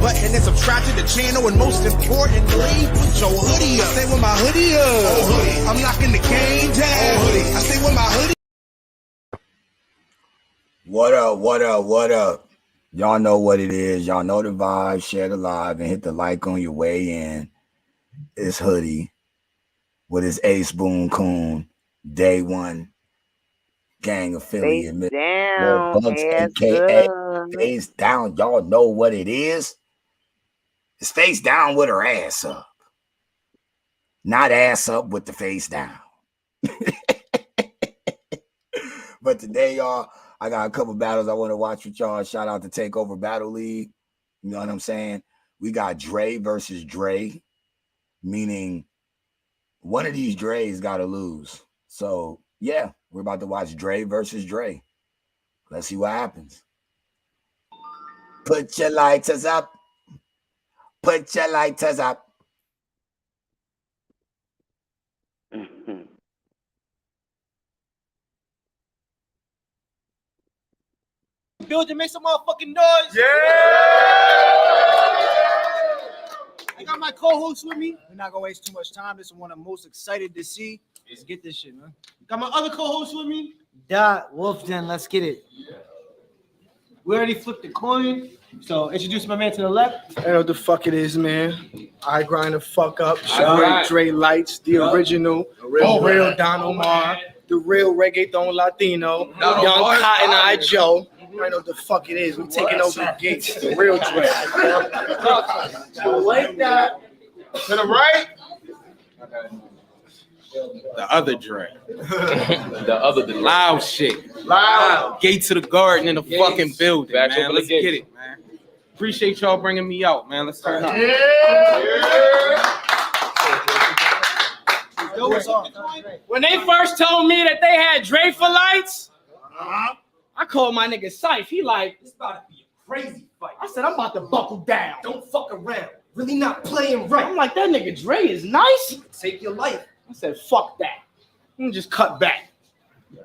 button and subscribe to the channel. And most importantly, put your hoodie up. Stay with my hoodie up. Oh, hoodie. I'm knocking the game down. Oh, hoodie. I stay with my hoodie. What up, what up, what up? Y'all know what it is. Y'all know the vibe. Share the live and hit the like on your way in. It's Hoodie with his Ace Boon Coon, Day One gang affiliate. Face down, Bucks, ass aka up. Face Down. Y'all know what it is. It's face down with her ass up. Not ass up with the face down. But today, y'all, I got a couple battles I want to watch with y'all. Shout out to Takeover Battle League. You know what I'm saying? We got Dre versus Dre, meaning one of these Dre's got to lose. So, yeah, we're about to watch Dre versus Dre. Let's see what happens. Put your lighters up. Put your lighters up. Building, make some motherfucking noise. Yeah! I got my co-host with me. We're not gonna waste too much time. This is one I'm most excited to see. Let's get this shit, man. Got my other co-host with me. Dot Wolfden, let's get it. We already flipped the coin. So introduce my man to the left. I know what the fuck it is, man. I grind the fuck up. Dre Lights, the original, real Don Omar, the real reggaeton Latino, Young Cotton Eye Joe. I know what the fuck it is. We're taking over the gates. The real Dre. Like that. To the right. The other Dre. the loud shit. Loud. Gates of the garden in the fucking building, Back man. over Let's the get it, man. Appreciate y'all bringing me out, man. Let's turn up. When they first told me that they had Dre for lights, I called my nigga Syfe. He like, It's about to be a crazy fight. I said, I'm about to buckle down. Don't fuck around. Really not playing right. I'm like, that nigga Dre is nice. Take your life. I said, fuck that. I'm gonna just cut back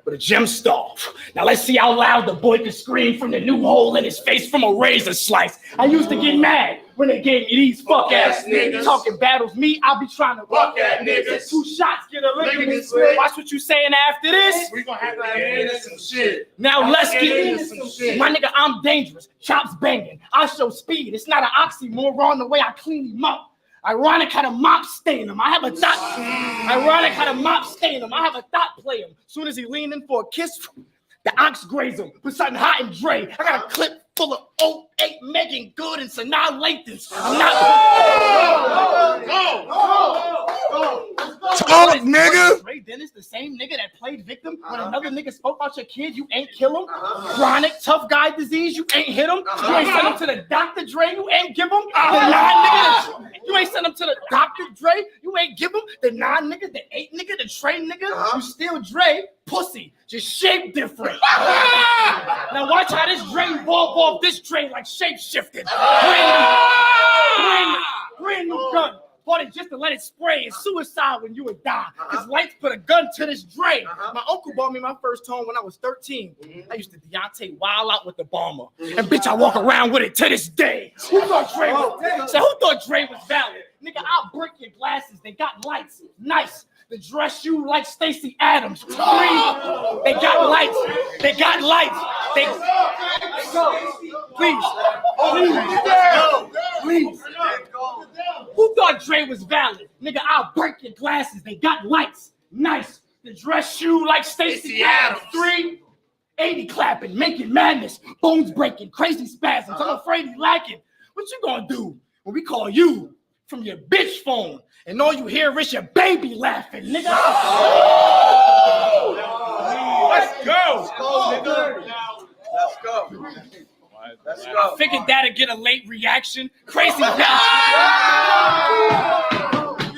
with a gem star. Now let's see how loud the boy can scream from the new hole in his face from a razor slice. I used to get mad when they gave me these fuck ass niggas. Talking battles, me, I'll be trying to fuck at niggas. 2 shots, get a ligament split. Watch what you saying after this. We gonna have to get into some shit. Now let's get into some shit. My nigga, I'm dangerous. Chops banging. I show speed. It's not an oxymoron the way I clean him up. Ironic how the mop stain him. I have a thought. Ironic how the mop stain him. I have a thought play him. Soon as he lean in for a kiss, the ox graze him. Put something hot in Dre. I got a clip full of 08 Megan Good and Sanaa Lathan. I'm not. Talk, nigga. Dre Dennis, the same nigga that played victim when another nigga spoke about your kid, you ain't kill him. Chronic tough guy disease, you ain't hit him. You ain't send him to the doctor, Dre, you ain't give him. The 9 nigga, you ain't send him to the doctor, Dre, you ain't give him. The 9 nigga, the 8 nigga, the Trey nigga, you still Dre, pussy, just shape different. Now watch how this Dre evolve off this Dre like shape shifted. Brand new gun. Bought it just to let it spray. It's suicide when you would die. His lights put a gun to this Dre. My uncle bought me my first tone when I was 13. I used to Deontay wild out with the bomber. And bitch, I walk around with it to this day. Who thought Dre was valid? Nigga, I'll break your glasses. They got lights. Nice. To dress you like Stacey Adams. They got lights. They got lights. Please. Who thought Dre was valid? Nigga, I'll break your glasses. They got lights. Nice. To dress you like Stacey Adams. 380 clapping, making madness, bones breaking, crazy spasms. I'm afraid he's lacking. What you gonna do when we call you from your bitch phone and all you hear is your baby laughing, nigga? Let's go. I figured that'd get a late reaction. Crazy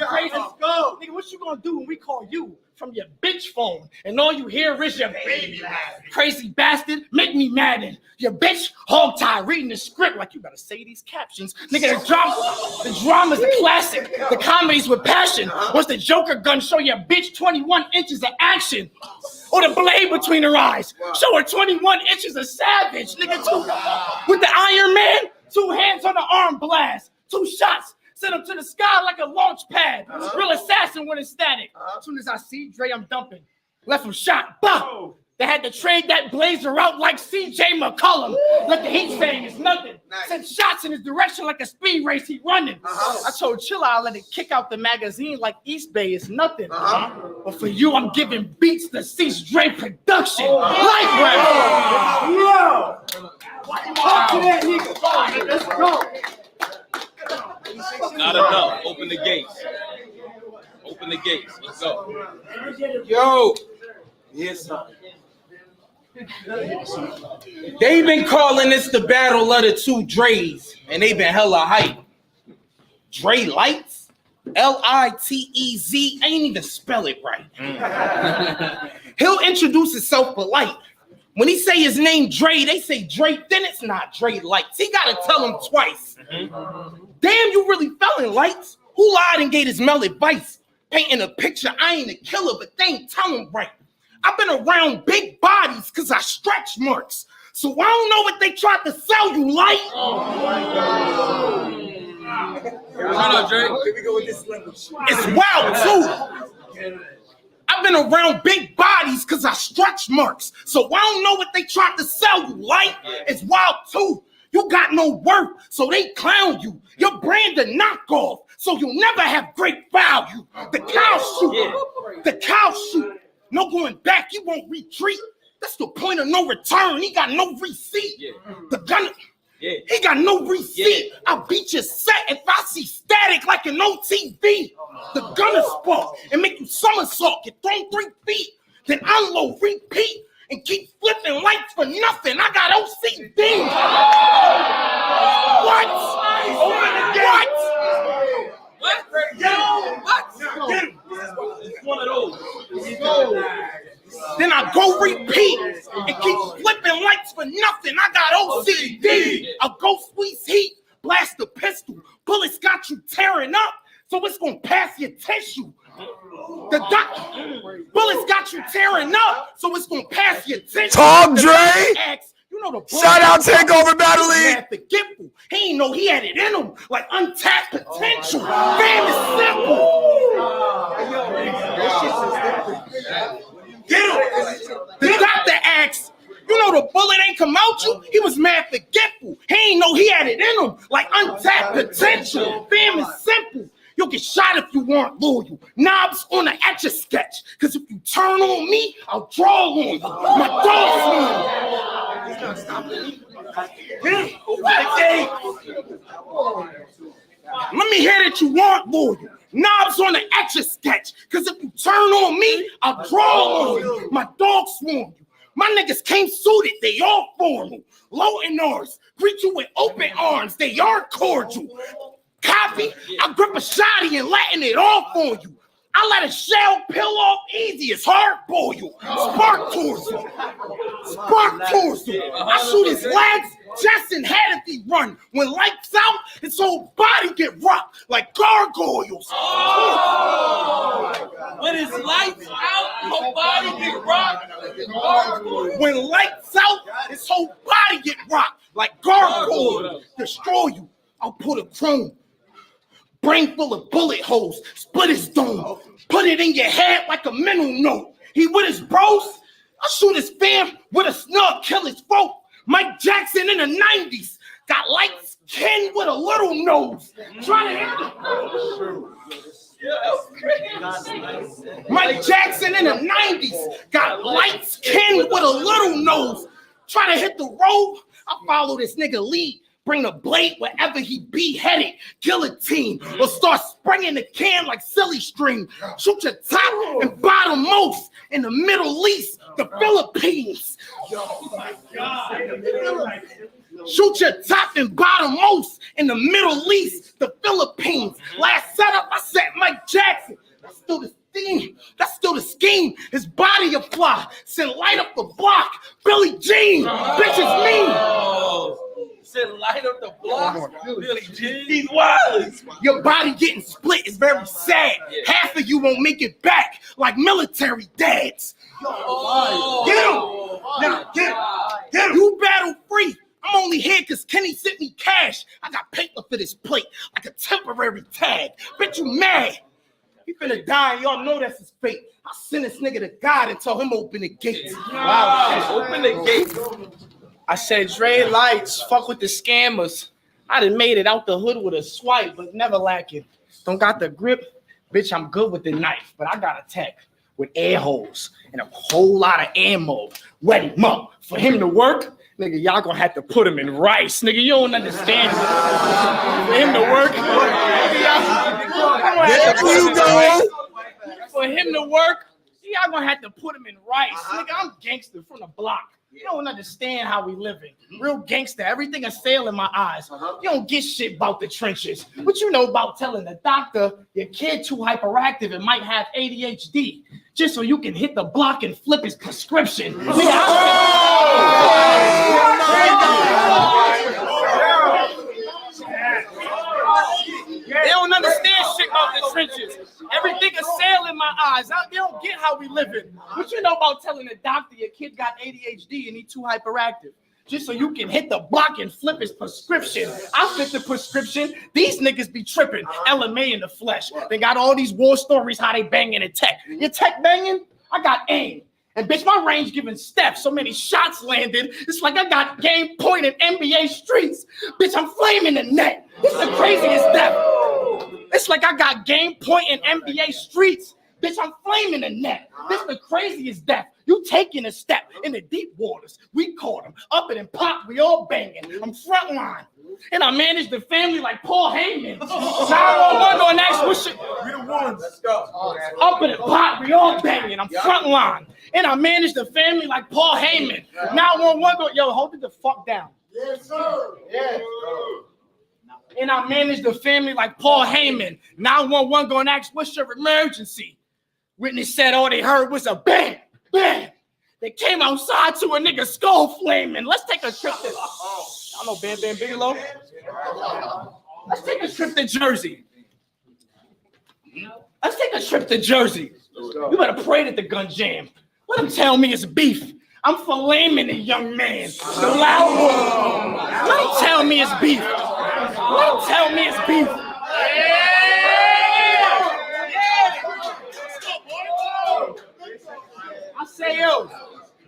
Nigga, what you gonna do when we call you from your bitch phone and all you hear is your baby laughing? Crazy bastard, make me madden. Your bitch hog tie reading the script like you gotta say these captions. Nigga, the drama's a classic. The comedy's with passion. Once the Joker gun show your bitch 21 inches of action. Or the blade between her eyes. Show her 21 inches of savage. Nigga, too. With the Iron Man, 2 hands on the arm blast. 2 shots. Send him to the sky like a launch pad. Real assassin when it's static. As soon as I see Dre, I'm dumping. Left him shot. Bah! They had to trade that blazer out like C.J. McCollum. Let the heat saying it's nothing. Send shots in his direction like a speed race he running. I told Chilla I let it kick out the magazine like East Bay is nothing. But for you, I'm giving beats to cease Dre production. Life round. Yo! Talk to that nigga. Let's go. Not enough. Open the gates. Open the gates. Let's go. Yo. Yes, sir. They been calling this the battle of the 2 Dre's, and they been hella hype. Dre Lights? Litez. I ain't even spell it right. He'll introduce himself polite. When he say his name Dre, they say Dre, then it's not Dre Lights. He gotta tell him twice. Damn, you really fell in Lights? Who lied and gave his Mel advice? Painting a picture, I ain't a killer, but they ain't telling right. I've been around big bodies because I stretch marks. So I don't know what they tried to sell you, Light. Shut up, Dre. Here we go with this language. It's wild, too. I've been around big bodies because I stretch marks. So I don't know what they tried to sell you, Light. It's wild, too. You got no worth, so they clown you. Your brand a knockoff, so you'll never have great value. The cow shoot. The cow shoot. No going back, you won't retreat. That's the point of no return. He got no receipt. The gun, he got no receipt. I'll beat your set if I see static like an OTV. The gunner spark and make you somersault. Get thrown 3 feet, then unload, repeat, and keep flipping lights for nothing. I got OCD. What? It's one of those. Then I go repeat and keep flipping lights for nothing. I got OCD. I'll go squeeze heat, blast the pistol. Bullets got you tearing up, so it's gonna pass your tissue. Bullets got you tearing up, so it's gonna pass your tissue. Talk, Dre. You know the Shout out Takeover Battle League. Forgetful. He ain't know he had it in him, like untapped potential. Fame is simple. Get him. The doctor asks, you know the bullet ain't come out you? He was mad forgetful. He ain't know he had it in him, like untapped potential. Fame is simple. You'll get shot if you aren't loyal. Knobs on the Etch-a-Sketch. Because if you turn on me, I'll draw on you. My dog's He's not stopping me. Let me hear that you aren't loyal. Knobs on the Etch-a-Sketch. Because if you turn on me, I'll draw on you. My dog swarm you. My niggas came suited. They all formal. Low in ours. Greet you with open arms. They are cordial. Copy, I grip a shotty and letting it off on you. I let a shell peel off easy as hard boil. Spark towards you. Spark towards you. I shoot his legs, chest, and head if he run. When lights out, his whole body get rocked like gargoyles. When it's lights out, whole body get rocked. When lights out, his whole body get rocked like gargoyles. Destroy you. I'll put a chrome. Brain full of bullet holes, split his dome, put it in your head like a mental note. He with his bros, I'll shoot his fam with a snub, kill his folk. Mike Jackson in the 90s, got light skin with a little nose. Trying to hit Mike Jackson in the 90s, got light skin with a little nose. Trying to hit the road, I follow this nigga lead. Bring the blade wherever he be headed, guillotine, or start spraying the can like silly string. Shoot your top and bottom most in the Middle East, the Philippines. Shoot your top and bottom most in the Middle East, the Philippines. Last setup, I set Mike Jackson. That's still the theme. That's still the scheme. His body a fly. Send light up the block. Billie Jean. Bitches mean. Send light up the block. Billie Jean. He's wild. Your body getting split is very sad. Half of you won't make it back like military dads. Get him. Now, get him. You battle free. I'm only here because Kenny sent me cash. to this plate like a temporary tag. Bitch, you mad. He finna die, and y'all know that's his fate. I sent this nigga to God and told him open the gates. Wow, Open the gate. I said, Dre Lights, fuck with the scammers. I done made it out the hood with a swipe, but never lacking. Don't got the grip, bitch, I'm good with the knife, but I got a tech with air holes and a whole lot of ammo. Wet him up. For him to work, nigga, y'all gonna have to put him in rice. Nigga, you don't understand. For him to work, nigga, for him to work, y'all gonna have to put him in rice. Nigga, I'm gangster from the block. You don't understand how we living. Real gangster. Everything a sail in my eyes. You don't get shit about the trenches. What you know about telling the doctor your kid too hyperactive and might have ADHD just so you can hit the block and flip his prescription. They don't understand shit about the trenches. Everything is sail in my eyes. They don't get how we living. What you know about telling the doctor your kid got ADHD and he too hyperactive? Just so you can hit the block and flip his prescription. I flip the prescription. These niggas be tripping. LMA in the flesh. They got all these war stories how they banging in tech. Your tech banging? I got aim. And bitch, my range giving Steph so many shots landed. It's like I got game point in NBA streets. Bitch, I'm flaming the net. It's the craziest death. It's like I got game point in NBA streets. Bitch, I'm flaming the net. This is the craziest death. You taking a step in the deep waters. We caught him. Up it and pop, we all banging. I'm frontline. And I manage the family like Paul Heyman. 911 on that switch. We the ones. Let's go. Up in the pot, we all banging. I'm frontline. And I manage the family like Paul Heyman. 911 go, yo, hold it the fuck down. Yes, sir. Yes. And I manage the family like Paul Heyman. 911 gonna ask, what's your emergency? Witness said all they heard was a bang, bang. They came outside to a nigga skull flaming. Let's take a trip to, I know Bam Bam Bigelow. Let's take a trip to Jersey. Let's take a trip to Jersey. You better pray that the gun jam. Let him tell me it's beef. I'm flaming the young man. The loud one. Let him tell me it's beef. Let him tell me it's beef. I say, yo,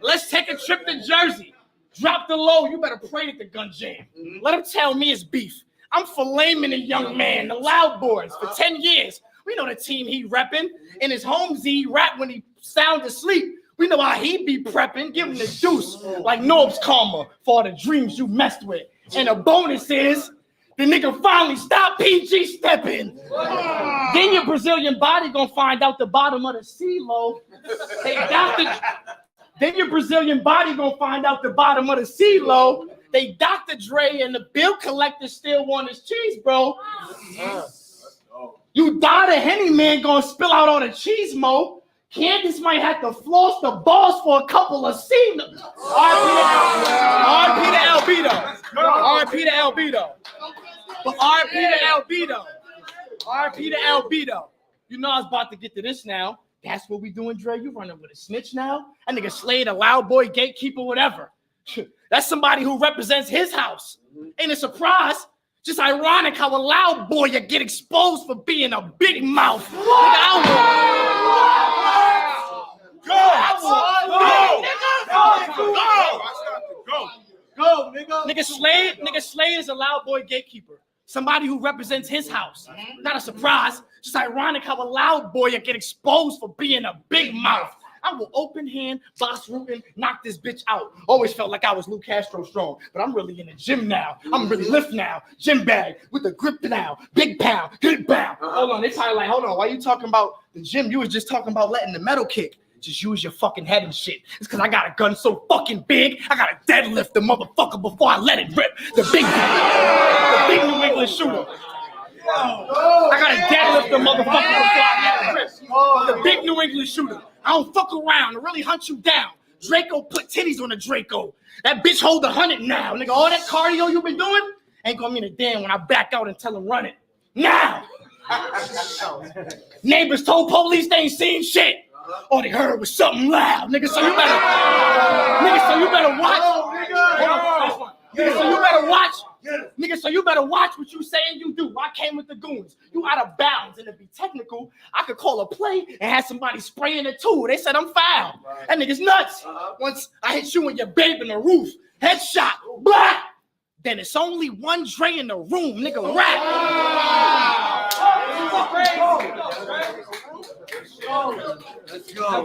let's take a trip to Jersey. Drop the low. You better pray that the gun jam. Let him tell me it's beef. I'm flaming the young man, the Loud Boys, for 10 years. We know the team he repping. In his home Z, rap when he sound asleep. We know how he be prepping. Give him the deuce like Norb's karma for all the dreams you messed with. And the bonus is the nigga finally stopped PG stepping. Then your Brazilian body gonna find out the bottom of the CeeLo. Then your Brazilian body gonna find out the bottom of the CeeLo. They Dr. Dre and the bill collector still want his cheese, bro. You die, the Henny man gonna spill out all the cheese, mo. Candace might have to floss the balls for a couple of scenes. R.I.P. to Albedo. R.I.P. to Albedo. But R.I.P. to Albedo. R.I.P. to Albedo. You know I was about to get to this now. That's what we doing, Dre. You running with a snitch now? That nigga Slade, a loud boy, gatekeeper, whatever. That's somebody who represents his house. Ain't a surprise. Just ironic how a loud boy you get exposed for being a big mouth. Go, nigga. Nigga Slade is a loud boy gatekeeper. Somebody who represents his house. Not a surprise. Just ironic how a loud boy you get exposed for being a big mouth. I will open hand, boss rootin', knock this bitch out. Always felt like I was Lou Castro strong, but I'm really in the gym now. I'm really lift now. Gym bag with the grip now. Big pound, good pound. Hold on, they probably like, hold on, why you talking about the gym? You was just talking about letting the metal kick. Just use your fucking head and shit. It's because I got a gun so fucking big, I gotta deadlift the motherfucker before I let it rip. The big New England shooter. I gotta deadlift the motherfucker before I let it rip. The big New England shooter. I don't fuck around to really hunt you down. Draco put titties on the Draco. That bitch hold 100 now. Nigga, all that cardio you been doing ain't gonna mean a damn when I back out and tell them run it. Now! Neighbors told police they ain't seen shit. All they heard was something loud. Nigga, so you better watch. Nigga, so you better watch Nigga, so you better watch what you saying you do. I came with the goons. You out of bounds. And to be technical, I could call a play and have somebody spraying it too. They said I'm foul. That nigga's nuts. Once I hit you and your babe in the roof, headshot, blah. Then it's only one Dre in the room, nigga. Rap. Let's go.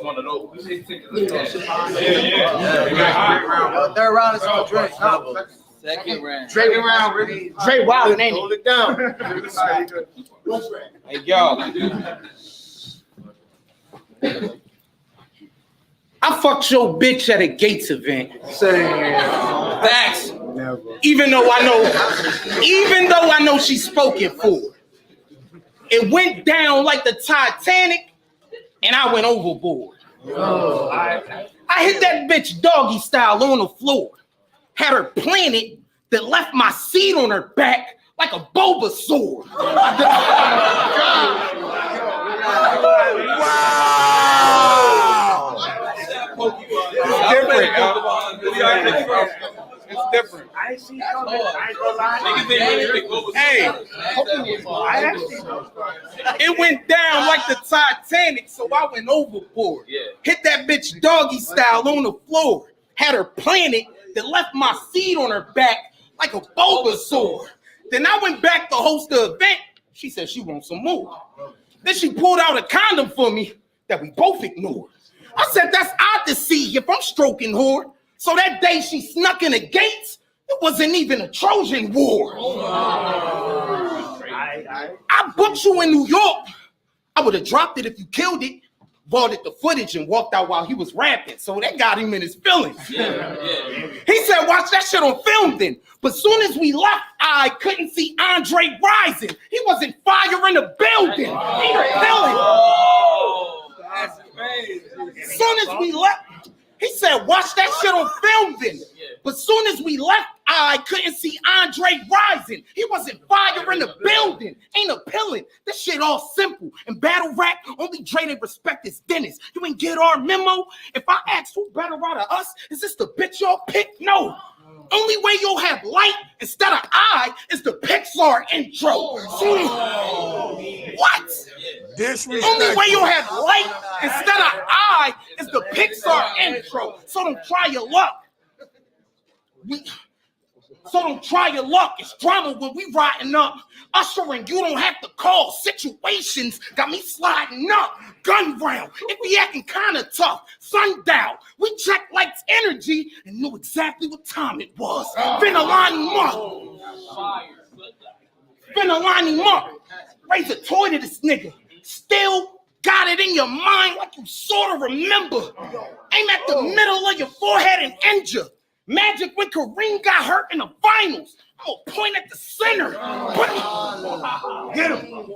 One of those. Third round is for Dre. Second round. Second round, really. Dre wildin', ain't Hold he? it down. Hey, y'all. I fucked your bitch at a Gates event. Facts. Never. Even though I know she's spoken for. It went down like the Titanic, and I went overboard. I hit that bitch doggy style on the floor. Had her planted that left my seat on her back like a boba sword. It's different. I ain't seen coming. I ain't gonna lie. Hey, it went down like the Titanic, so I went overboard. Yeah. Hit that bitch doggy style on the floor. Had her planted that left my seat on her back like a Bulbasaur. Then I went back to host the event. She said she wants some more. Then she pulled out a condom for me that we both ignored. I said, that's odd to see if I'm stroking whore. So that day she snuck in the gates, it wasn't even a Trojan War. I booked you in New York. I would have dropped it if you killed it. Vaulted the footage and walked out while he was rapping. So that got him in his feelings. Yeah. He said, watch that shit on film then. But soon as we left, I couldn't see Andre rising. He wasn't firing the building. He was Oh, that's crazy. soon as we left, he said, watch that shit on film then. But soon as we left, I couldn't see Andre rising. He wasn't firing the building. Ain't appealing. This shit all simple. In battle rap, only Dre they respect is Dennis. You ain't get our memo? If I ask who better out of us, is this the bitch y'all pick? No. Only way you'll have light instead of I is the Pixar intro. See? What? Only way you'll have light instead of I is the Pixar intro. So don't try your luck. So don't try your luck. It's drama when we riding up. Ushering, you don't have to call. Situations got me sliding up. Gun round. If we acting kind of tough. Sundown. We checked lights energy and knew exactly what time it was. Finna line him up. Finna line him up. Raise a toy to this nigga. Still got it in your mind like you sort of remember. Aim at the middle of your forehead and injure. Magic when Kareem got hurt in the finals. I'm gonna point at the center. Get him.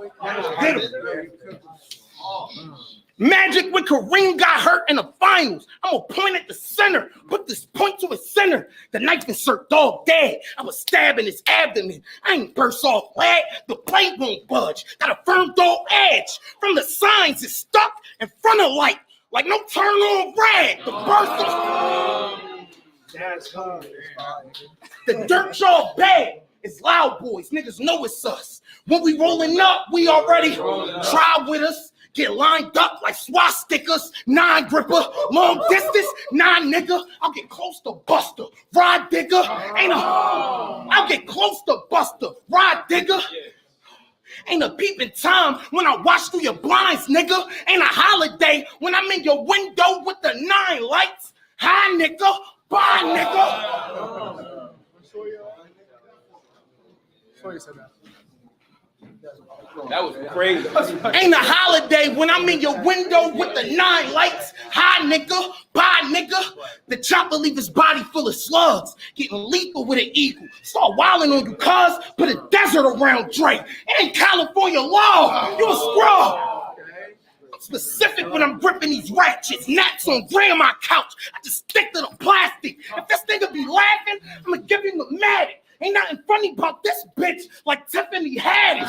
Magic when Kareem got hurt in the finals. I'm gonna point at the center. Put this point to his center. The knife insert dog dead. I was stabbing his abdomen. I ain't burst off leg. The blade won't budge. Got a firm dog edge. From the signs it's stuck in front of light. Like no turn on red. The burst off. That's hard. The dirt y'all bad. It's loud boys. Niggas know it's us. When we rolling up, we already try with us. Get lined up like swastikas. 9 gripper. Long distance. 9 nigga. I'll get close to Buster. Ride digger. I'll get close to Buster. Ride digger. Ain't a peeping time when I watch through your blinds, nigga. Ain't a holiday when I'm in your window with the 9 lights. Hi, nigga. Bye, nigga. That was crazy. Ain't a holiday when I'm in your window with the 9 lights. Hi, nigga. Bye, nigga. The chopper leave his body full of slugs. Getting lethal with an eagle. Start wilding on you, cuz. Put a desert around Dre. It ain't California law. You a scrub. I'm specific when I'm gripping these ratchets. Gnats on grandma's couch. I just stick to the plastic. If this nigga be laughing, I'm gonna give him the matic. Ain't nothing funny about this bitch like Tiffany Haddish.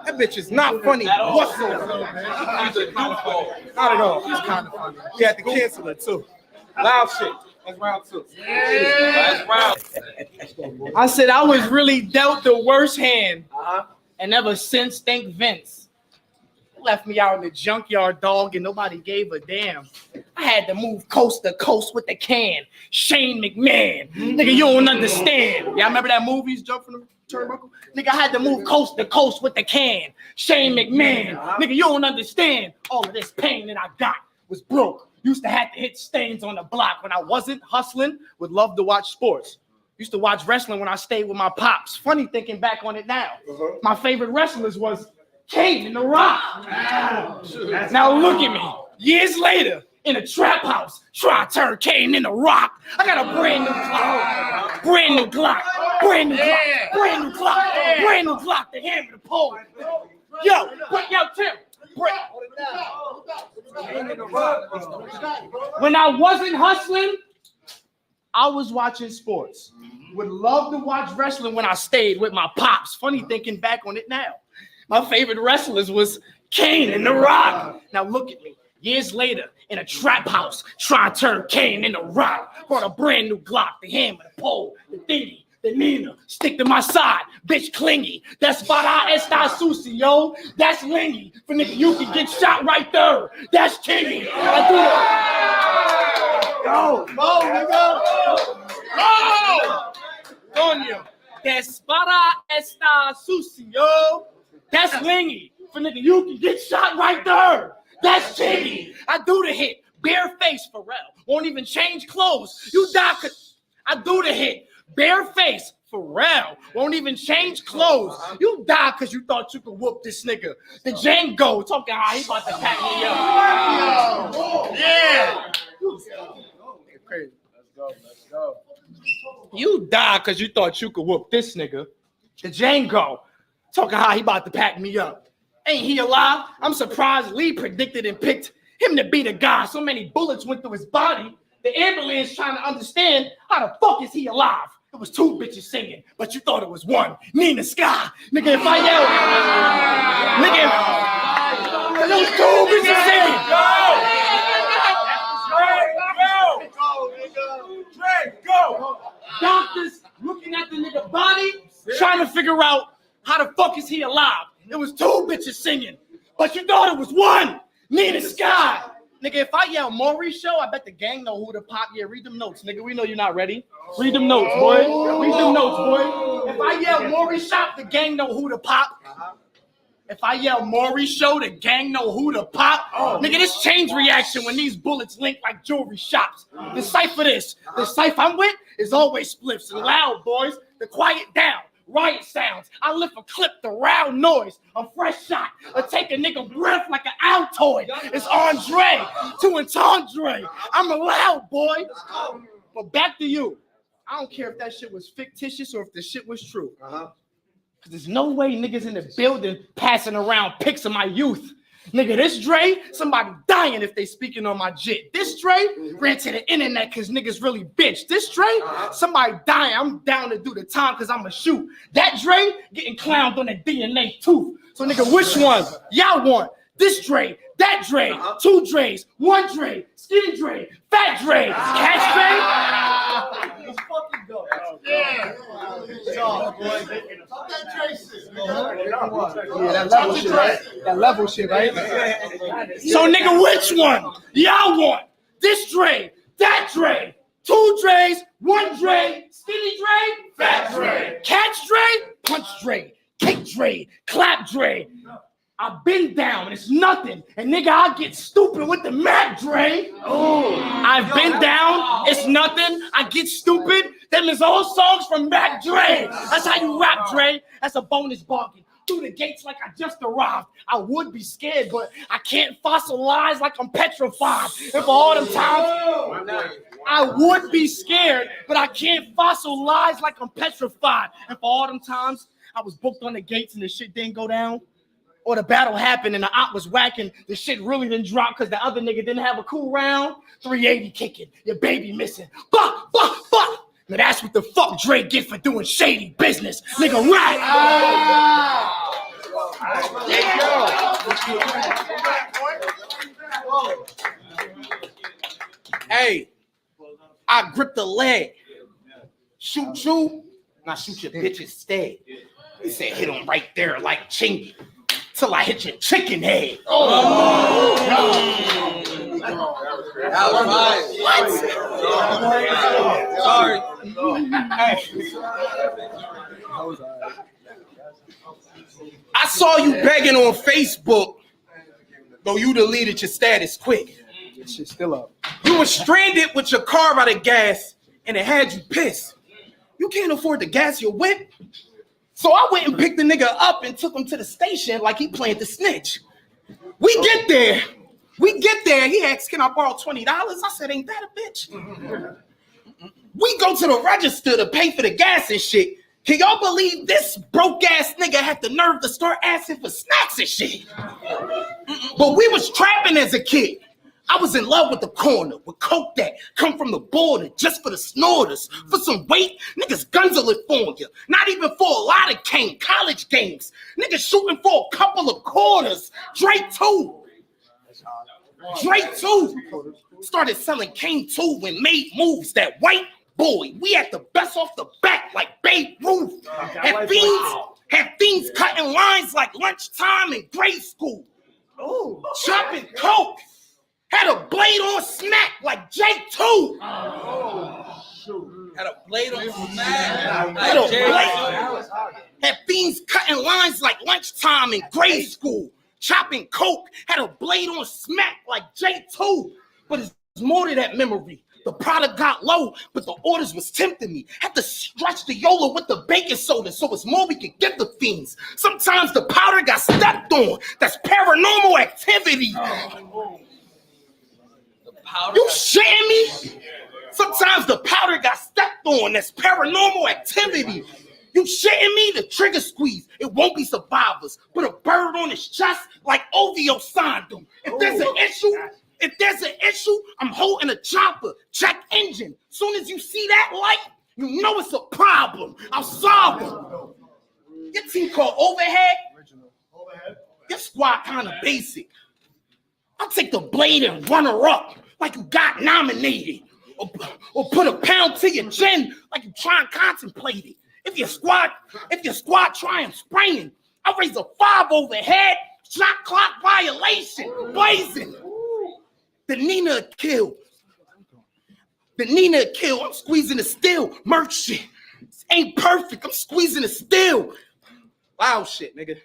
That bitch is not funny whatsoever. He's a goofball. Not at all. He's kind of funny. He had to cancel it too. Loud shit. That's round 2. Last round. I said I was really dealt the worst hand. And ever since, thank Vince. Left me out in the junkyard, dog, and nobody gave a damn. I had to move coast to coast with the can. Shane McMahon. Nigga, you don't understand. Y'all remember that movie? He's jumping from the turnbuckle? Nigga, I had to move coast to coast with the can. Shane McMahon. Nigga, you don't understand. All of this pain that I got was broke. Used to have to hit stains on the block when I wasn't hustling. Would love to watch sports. Used to watch wrestling when I stayed with my pops. Funny thinking back on it now. My favorite wrestlers was Kane and The Rock. Now look at me. Years later, in a trap house, try to turn Kane into Rock. I got a brand new clock. Brand new Glock. Brand new Glock. Brand new Glock. Brand new Glock. The hammer, the pole. Yo, Tim. When I wasn't hustling, I was watching sports. Would love to watch wrestling when I stayed with my pops. Funny thinking back on it now. My favorite wrestlers was Kane and The Rock. Now look at me. Years later, in a trap house, trying to turn Kane into Rock. Brought a brand new Glock, the hammer, the pole, the thingy, the Nina. Stick to my side, bitch clingy. That's para esta sushi, yo. That's lingy. For nigga, you can get shot right there. That's kingy. I do it. Go, nigga. Go! Coño. That's para esta sushi, yo. That's lingy. For nigga, you can get shot right there. That's chingy. I do the hit. Bare face, Pharrell. Won't even change clothes. You die cause I do the hit. Bare face, Pharrell. Won't even change clothes. You die because you thought you could whoop this nigga. The Django talking how he about to pack me up. Yeah. Crazy. Let's go. You die because you thought you could whoop this nigga. The Django talking how he about to pack me up. Ain't he alive? I'm surprised Lee predicted and picked him to be the guy. So many bullets went through his body. The ambulance trying to understand how the fuck is he alive? It was 2 bitches singing, but you thought it was one. Nina Sky. Nigga, if I yell, nigga, it was 2 bitches singing. Go. Doctors looking at the nigga body, trying to figure out how the fuck is he alive? It was 2 bitches singing, but you thought it was one. Nina Sky. Nigga, if I yell Maurice show, I bet the gang know who to pop. Yeah, read them notes, nigga. We know you're not ready. Read them notes, boy. Read them notes, boy. If I yell Maurice shop, the gang know who to pop. If I yell Maurice show, the gang know who to pop. Nigga, this change reaction when these bullets link like jewelry shops. Decipher this. The cipher I'm with is always spliffs and loud, boys. The quiet down. Riot sounds. I lift a clip, the round noise. A fresh shot. I take a nigga breath like an Altoid. It's Andre to entendre. I'm a loud boy. But back to you. I don't care if that shit was fictitious or if the shit was true. Because there's no way niggas in the building passing around pics of my youth. Nigga, this Dre, somebody dying if they speaking on my jit. This Dre ran to the internet because niggas really bitch. This Dre, somebody dying. I'm down to do the time because I'm a shoot. That Dre getting clowned on a DNA tooth. So nigga, which one y'all want? This Dre, that Dre, 2 Dre's, 1 Dre, skinny Dre, fat Dre, catch Dre. Let's fucking go. Yeah. That level shit, right? That level shit, right? So nigga, which one y'all want? This Dre, that Dre, 2 Dre's, 1 Dre, skinny Dre, fat Dre, catch Dre, punch Dre, kick Dre, clap Dre. I've been down, it's nothing. And nigga, I get stupid with the Mac Dre. I've been down, it's nothing. I get stupid. Them is all songs from Mac Dre. That's how you rap, Dre. That's a bonus bargain. Through the gates like I just arrived. I would be scared, but I can't fossilize like I'm petrified. And for all them times, I would be scared, but I can't fossilize like I'm petrified. And for all them times, I was booked on the gates and the shit didn't go down. Or the battle happened and the op was whacking, the shit really didn't drop because the other nigga didn't have a cool round. 380 kicking, your baby missing. Bah, bah, bah. Now that's what the fuck Dre get for doing shady business. Nigga, right? Hey, I grip the leg. Shoot you, not shoot your bitch instead. He said hit him right there like chingy. Till I hit your chicken head. That was Sorry. I saw you begging on Facebook, though you deleted your status quick. This shit's still up. You were stranded with your car out of gas, and it had you pissed. You can't afford to gas your whip. So I went and picked the nigga up and took him to the station like he planned to snitch. We get there. He asked, can I borrow $20? I said, ain't that a bitch? We go to the register to pay for the gas and shit. Can y'all believe this broke ass nigga had the nerve to start asking for snacks and shit? But we was trapping as a kid. I was in love with the corner, with coke that come from the border just for the snorters. For some weight, niggas guns will live for you. Not even for a lot of cane, college games. Niggas shooting for a couple of quarters. Dre too. Started selling cane too and made moves. That white boy, we had the best off the bat like Babe Ruth. Had fiends cutting lines like lunchtime in grade school. Chopping coke. Had a blade on smack like J2. Had a blade on smack. Had fiends cutting lines like lunchtime in grade school. Chopping coke. Had a blade on smack like J2. But it's more to that memory. The product got low, but the orders was tempting me. Had to stretch the YOLO with the baking soda so it's more we could give the fiends. Sometimes the powder got stepped on. That's paranormal activity. You shitting me? Sometimes the powder got stepped on. That's paranormal activity. You shitting me? The trigger squeeze. It won't be survivors. Put a bird on his chest like OVO signed him. If there's an issue, I'm holding a chopper. Check engine. Soon as you see that light, you know it's a problem. I'll solve it. Your team called Overhead? Your squad kind of basic. I'll take the blade and run her up like you got nominated. Or put a pound to your chin like you try and contemplate it. If your squad try and spraying, I'll raise a 5 overhead, shot clock violation, blazing. The Nina kill. I'm squeezing the steel. Merch shit. This ain't perfect. I'm squeezing the steel. Loud shit, nigga.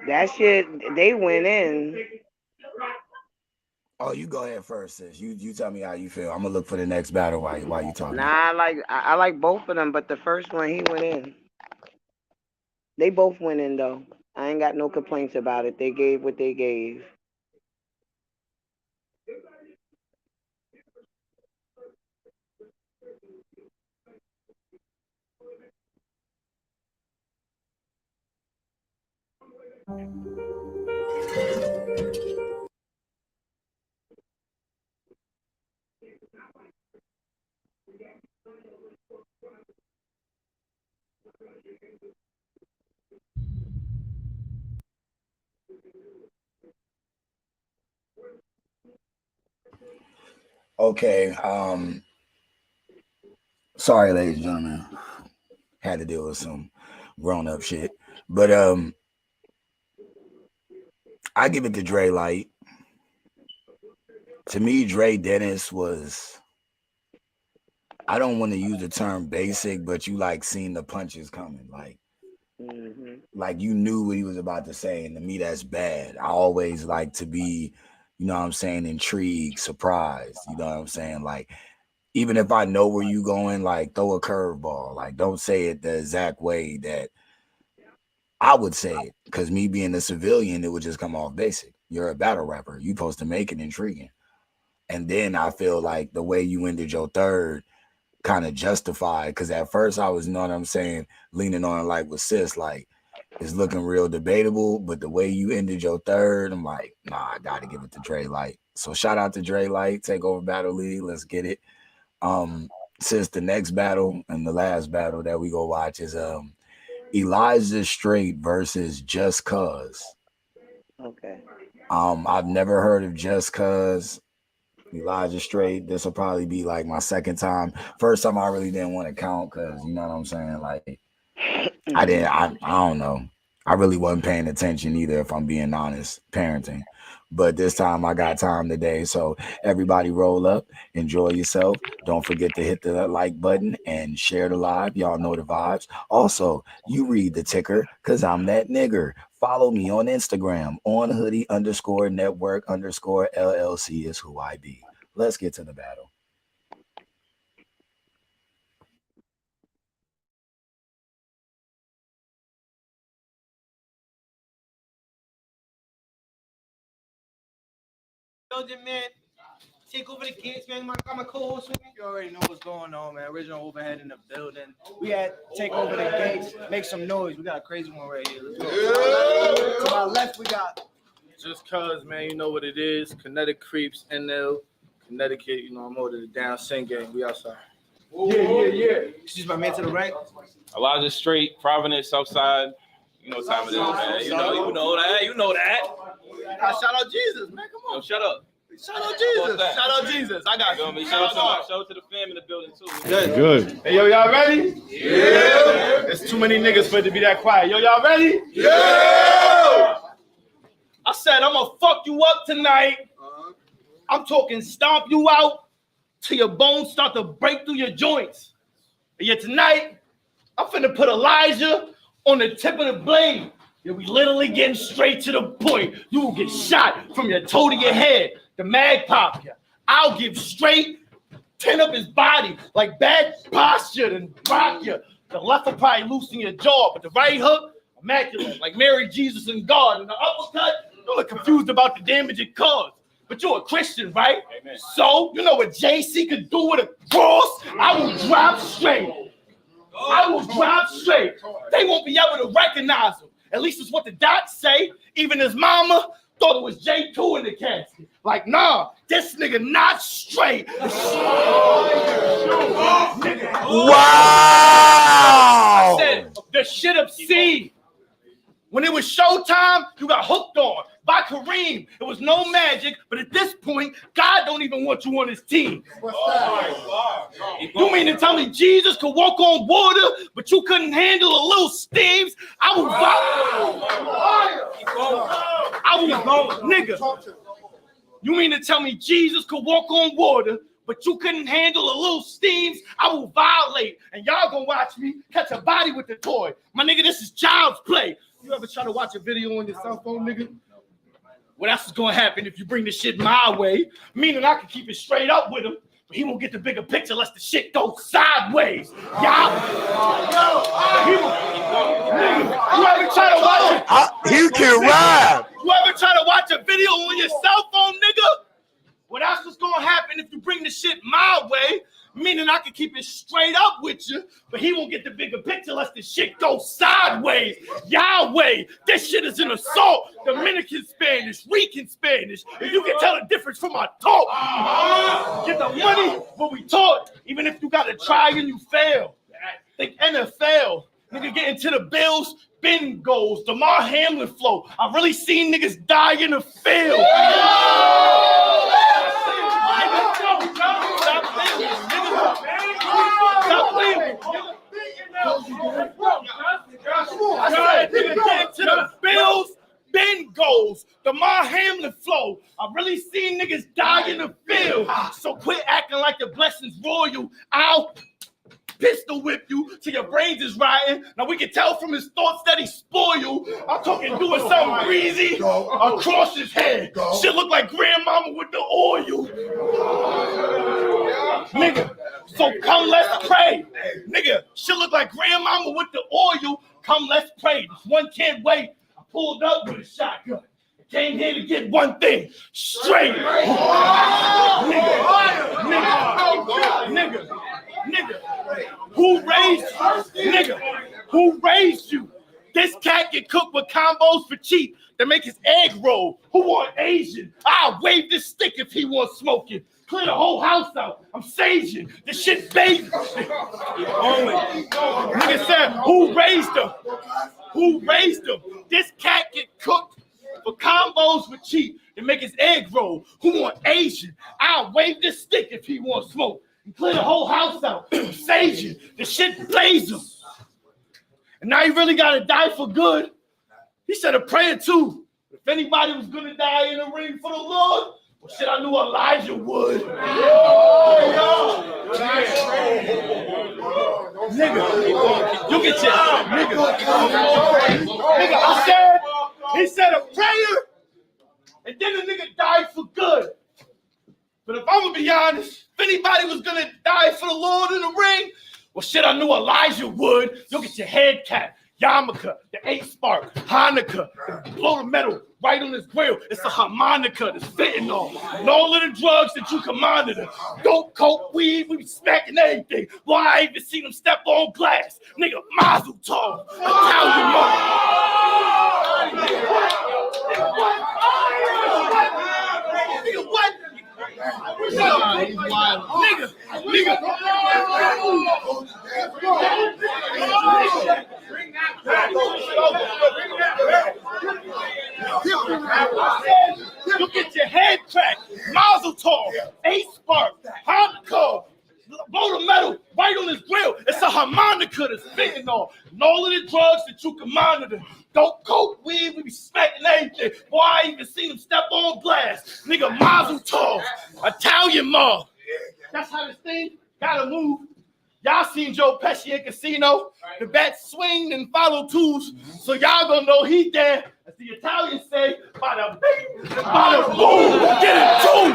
That shit, they went in. Oh, you go ahead first, sis. You tell me how you feel. I'm gonna look for the next battle while you talking. Nah, I like both of them, but the first one he went in. They both went in though. I ain't got no complaints about it. They gave what they gave. Okay. Sorry, ladies and gentlemen. Had to deal with some grown-up shit. But I give it to Dre Light. To me, Dre Dennis was, I don't want to use the term basic, but you like seen the punches coming. Like you knew what he was about to say. And to me, that's bad. I always like to be, you know what I'm saying, intrigued, surprised. You know what I'm saying? Like, even if I know where you going, like throw a curveball. Like, don't say it the exact way that I would say it. Because me being a civilian, it would just come off basic. You're a battle rapper. You're supposed to make it intriguing. And then I feel like the way you ended your third, kind of justified, because at first I was, you know what I'm saying, leaning on like with sis, like it's looking real debatable, but the way you ended your third, I'm like, nah, I gotta give it to Dre Light. So shout out to Dre Light, take over Battle League, let's get it. Since the next battle and the last battle that we go watch is Elijah Straight versus Just Cuz. Okay. I've never heard of Just Cuz. Elijah Straight, this will probably be like my second time. First time I really didn't want to count because, you know what I'm saying, like I don't know. I really wasn't paying attention either, if I'm being honest, parenting. But this time I got time today. So everybody roll up, enjoy yourself. Don't forget to hit the like button and share the live. Y'all know the vibes. Also, you read the ticker because I'm that nigger. Follow me on Instagram, OnHoodie_network_LLC is who I be. Let's get to the battle. Man, take over the gates, man. Got my co-host with me. You already know what's going on, man. Original Overhead in the building. We had take over the gates, make some noise. We got a crazy one right here. Let's go. Yeah. To my left, we got Just Cuz, man. You know what it is. Kinetic Creeps, NL, Connecticut. You know, I'm holding it down. Sing gang. We outside. Yeah. She's my man to the right. Elijah Straight, Providence, Southside. You know what time it is, man. You know that. Shout out Jesus, man. Come on. Yo, shut up. Shout out Jesus. Shout out Jesus. I got you. Shout out to the fam in the building, too. Good. Hey, yo, y'all ready? Yeah. There's too many niggas for it to be that quiet. Yo, y'all ready? Yeah. I said I'm gonna fuck you up tonight. I'm talking stomp you out till your bones start to break through your joints. And yet tonight, I'm finna put Elijah on the tip of the blade. Yeah, we literally getting straight to the point. You will get shot from your toe to your head. The mag pop ya. I'll give straight, tin up his body like bad posture and rock ya. The left will probably loosen your jaw, but the right hook, immaculate, like Mary, Jesus, and God. And the uppercut, you look confused about the damage it caused. But you're a Christian, right? Amen. So, you know what JC could do with a cross? I will drop straight. They won't be able to recognize him. At least it's what the docs say. Even his mama thought it was J2 in the casket. Like, nah, this nigga not straight. Wow! I said, the shit obscene. When it was showtime, you got hooked on by Kareem. It was no magic, but at this point, God don't even want you on his team. You mean to tell me Jesus could walk on water, but you couldn't handle a little steams? I will nigga. You mean to tell me Jesus could walk on water, but you couldn't handle a little steams? I will violate, and y'all gonna watch me catch a body with the toy. My nigga, this is child's play. You ever try to watch a video on your cell phone, nigga? Well, that's what's gonna happen if you bring this shit my way. Meaning I can keep it straight up with him, but he won't get the bigger picture unless the shit goes sideways. Y'all, you ever try to watch it? He can rap. You ever try to watch a video on your cell phone, nigga? Well, that's what's gonna happen if you bring the shit my way. Meaning I can keep it straight up with you, but he won't get the bigger picture unless the shit goes sideways. Yahweh, this shit is an assault. Dominican Spanish, Rican Spanish. If you can tell the difference from my talk, get the money what we taught. Even if you gotta try and you fail. Think NFL, nigga get into the Bills, Ben goes, DeMar Hamlin flow. I've really seen niggas die in the field. Stop playing. I said, nigga, get to the Bills, Ben goes, DeMar Hamlin flow. I've really seen niggas die in the field. So quit acting like the blessings royal. I'll pistol whip you till your brains is rotting. Now we can tell from his thoughts that he's spoiled. I'm talking doing something breezy across his head. Shit look like grandmama with the oil. Nigga, so come let's pray. Nigga, shit look like grandmama with the oil. Come let's pray. This one can't wait. I pulled up with a shotgun. Came here to get one thing straight. Nigga. Nigga, who raised you? This cat get cooked with combos for cheap that make his egg roll. Who want Asian? I'll wave this stick if he wants smoking. Clear the whole house out. I'm saging. This shit baby. Nigga said, who raised him? Who raised him? This cat get cooked for combos with cheap and make his egg roll. Who want Asian? I'll wave this stick if he wants smoke. And clear the whole house out. I'm saging. This shit blaze him. And now he really gotta die for good. He said a prayer too. If anybody was gonna die in the ring for the Lord, well, shit, I knew Elijah would. Nigga, you get your nigga. He said a prayer, and then the nigga died for good. But if I'm gonna be honest, if anybody was gonna die for the Lord in the ring, well, shit, I knew Elijah would. You'll get your head cap, yarmulke, the 8-spark, Hanukkah, blow the metal right on his grill. It's a harmonica that's fitting on. And all of the drugs that you can monitor. Dope, coke, weed, we be smacking everything. Boy, I even seen him step on glass. Nigga, mazel tov. Italian mother. Nigga, what? Nigga. You get your head cracked, mazel tov, 8-spark, Hanukkah, blow the metal right on his grill. It's a harmonica that's fitting on. And all of the drugs that you can monitor. Don't coke, weed, we be smacking everything. Boy, I even seen him step on glass. Nigga, mazel tov, Italian mob. That's how this thing gotta move. Y'all seen Joe Pesci in Casino? The bats swing and follow twos. So y'all gonna know he there. As the Italians say, bada bing, bada boom, get it too.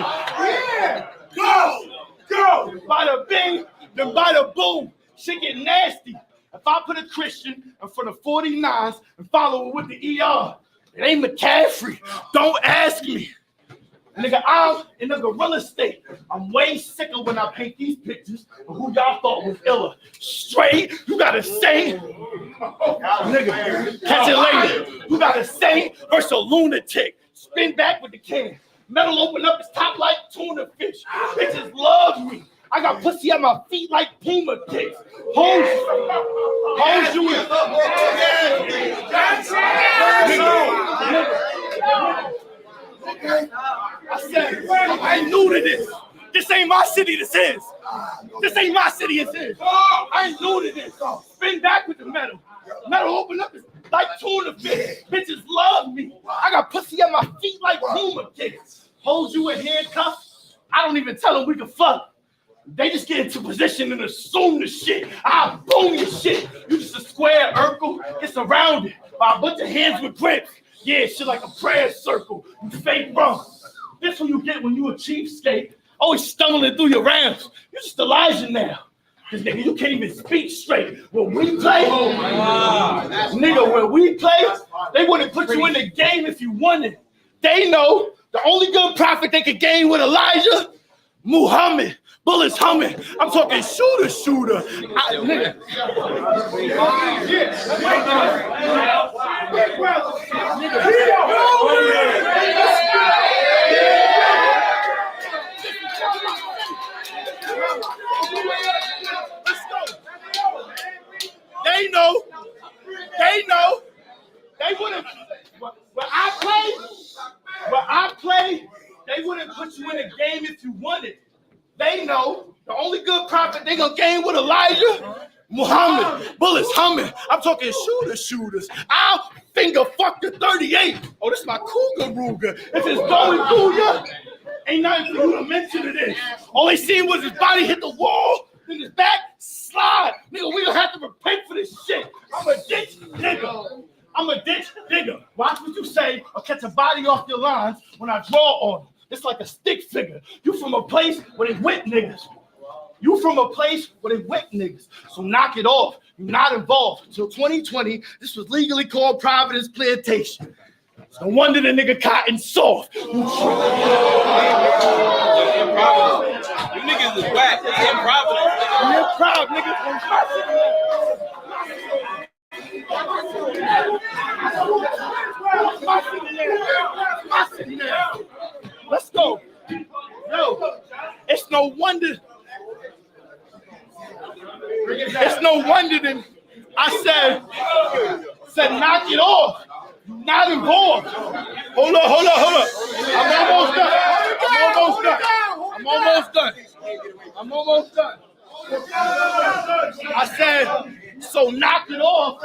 Yeah, go, bada bing, then bada boom. Shit get nasty. If I put a Christian in front of 49s and follow it with the ER, it ain't McCaffrey. Don't ask me. Nigga, I'm in the gorilla state. I'm way sicker when I paint these pictures of who y'all thought was iller. Straight, you gotta say, nigga, catch it later. You gotta say versus a lunatic. Spin back with the can. Metal open up his top like tuna fish. Bitches love me. I got pussy at my feet like Puma kicks. Hold you in. I said, I ain't new to this. This ain't my city, this is. This ain't my city, this is. I ain't new to this. Spin back with the metal. Metal open up like tuna fish. Bitches love me. I got pussy at my feet like Puma kicks. Hold you in handcuffs. I don't even tell them we can fuck. They just get into position and assume the shit. I'll boom your shit. You just a square Urkel. Get surrounded by a bunch of hands with grips. Yeah, shit like a prayer circle. You fake bro. This what you get when you a cheapskate. Always stumbling through your rounds. You just Elijah now. Cause nigga, you can't even speak straight. When we play, nigga, when we play, they wouldn't put you in the game if you wanted. They know the only good prophet they could gain with Elijah, Muhammad. Bullets humming. I'm talking shooter. Nigga. They know. They wouldn't. Where I play, they wouldn't put you in a game if you wanted. They know the only good prophet they gonna gain with Elijah, Muhammad, bullets humming. I'm talking shooters. I'll finger fuck the 38. Oh, this is my cougar Ruger. If it's going through you, ain't nothing for you to mention to this. All they seen was his body hit the wall, then his back slide. Nigga, we gonna have to repent for this shit. I'm a ditch nigga. Watch what you say or catch a body off your lines when I draw on them. It's like a stick figure. You from a place where they whip niggas. So knock it off. You're not involved. Until 2020, this was legally called Providence Plantation. It's no wonder the nigga cotton soft. You niggas is whack. They in Providence. proud, nigga. Let's go. Yo, it's no wonder. It's no wonder that I said knock it off. Not involved. Hold up. I'm almost done. I said, so knock it off.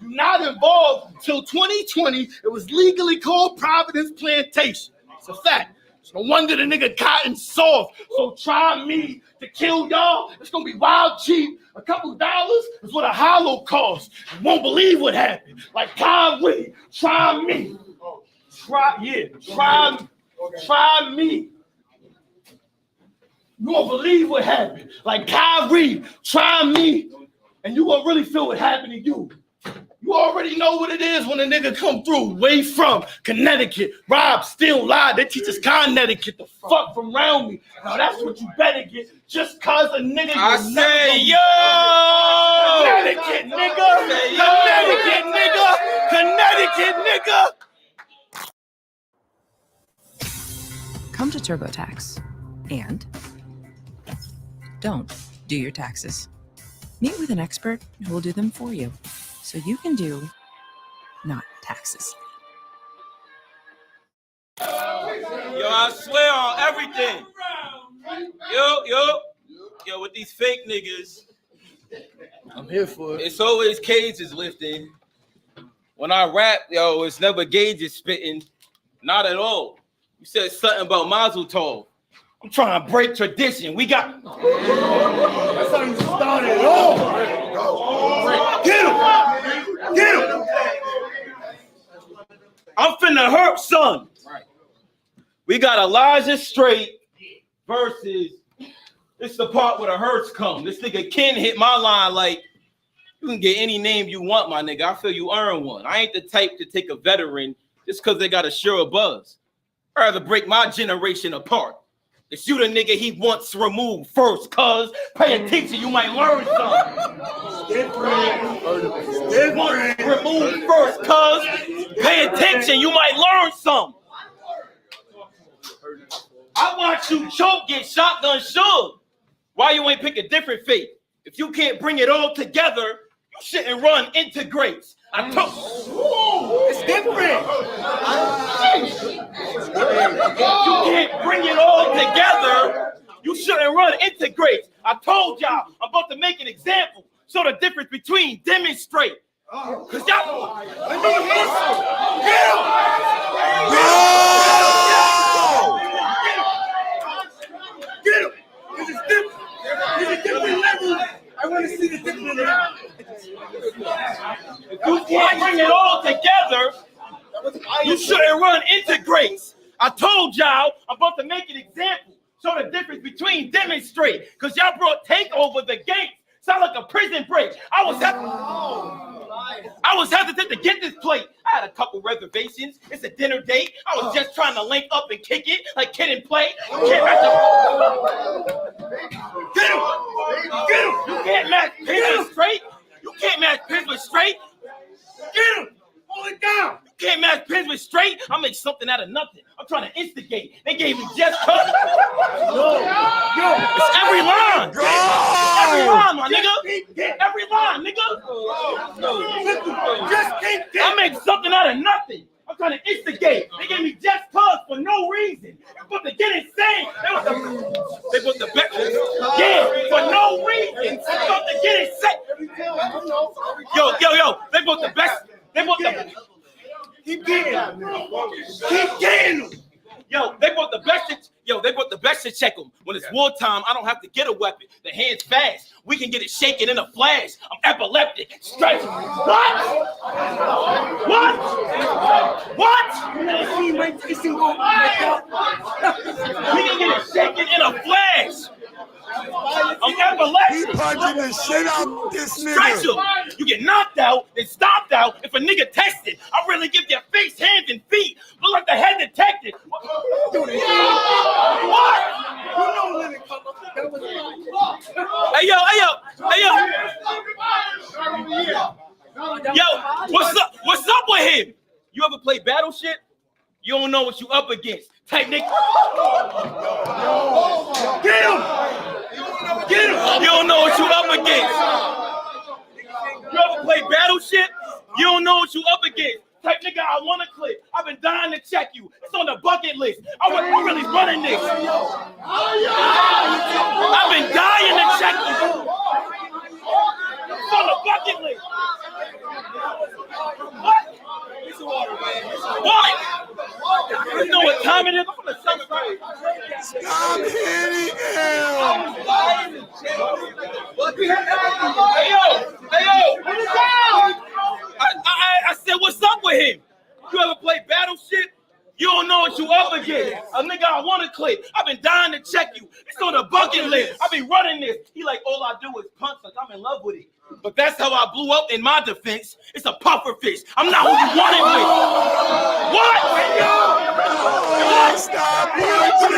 You're not involved. Till 2020, it was legally called Providence Plantation. It's a fact. It's no wonder the nigga cotton soft. So try me to kill y'all. It's gonna be wild cheap. A couple dollars is what a hollow costs. You won't believe what happened. Like Kyrie, try me. Try me. You won't believe what happened. Like Kyrie, try me. And you gonna really feel what happened to you. You already know what it is when a nigga come through, way from Connecticut. Rob, still lie. They teach us Connecticut the fuck from around me. Now that's what you better get, just cause a nigga. I say, yo! Connecticut, nigga! Come to TurboTax and don't do your taxes. Meet with an expert who will do them for you, so you can do not taxes. Yo, I swear on everything. Yo, with these fake niggas, I'm here for it. it's always cages lifting. When I rap, yo, it's never gauges spitting. Not at all. You said something about Mazel Tov. I'm trying to break tradition. We got. That's how you started it all. Get him. I'm finna hurt, son. Right. We got Elijah Straight versus. This is the part where the hurts come. This nigga Ken hit my line like, you can get any name you want, my nigga. I feel you earn one. I ain't the type to take a veteran just because they got a sure buzz. I'd rather break my generation apart. It's you the nigga he wants removed first, cuz pay attention, you might learn something. Once removed first, cuz pay attention, you might learn something. I watch you choke, get shotgun shook. Why you ain't pick a different fate? If you can't bring it all together, you shouldn't run integrates. I told it's different. You can't bring it all together. You shouldn't run integrates. I told y'all I'm about to make an example. Show the difference between demonstrate. Cause y'all let me hit some. Get him! Get him! Cause it's different. It's a different level. I want to see the different level. If you can't bring it all together, you shouldn't run integrates. I told y'all I'm about to make an example. Show the difference between demonstrate. Because y'all brought take over the gates. Sound like a prison break. I was hesitant to get this plate. I had a couple reservations. It's a dinner date. I was just trying to link up and kick it like kid and play. Get him! You can't match pins with straight. You can't match pins with straight. Get him! Hold it down. You can't match pins with straight. I'll make something out of nothing. I'm trying to instigate. They gave me just cut. Yo, it's every line. Every line, my nigga. Every line, nigga. I make something out of nothing. I'm trying to instigate. They gave me just cause for no reason. You're about to get insane. They put the best. Yeah, for no reason. I'm about to get insane. Yo. They put the best. They put the. Keep getting them. Yo, they brought the best. They brought the best to check them. When it's wartime, I don't have to get a weapon. The hand's fast. We can get it shaking in a flash. I'm epileptic. Stretch. What? We can get it shaking in a flash. I'm epileptic. He punching the shit out this nigga. Stretch him. You get knocked out and stopped out if a nigga tested. I really give your face, hands, and feet. Look like the head detective. What? You don't know what you up against. Type nigga. Get him! Get him! You don't know what you up against. You ever play Battleship? You don't know what you up against. Type nigga, I want to clip. I've been dying to check you. It's on the bucket list. I'm really running this. I've been dying to check you. It's on the bucket list. What? What? You know what time it is? I'm gonna stop hitting him. Hey yo! Put it down! I said, what's up with him? You ever play Battleship? You don't know what you up against. A nigga I want to clip. I've been dying to check you. It's on the bucket list. I've been running this. He like, all I do is punch, like I'm in love with it. But that's how I blew up in my defense. It's a puffer fish. I'm not who you wanted with. What? Stop punching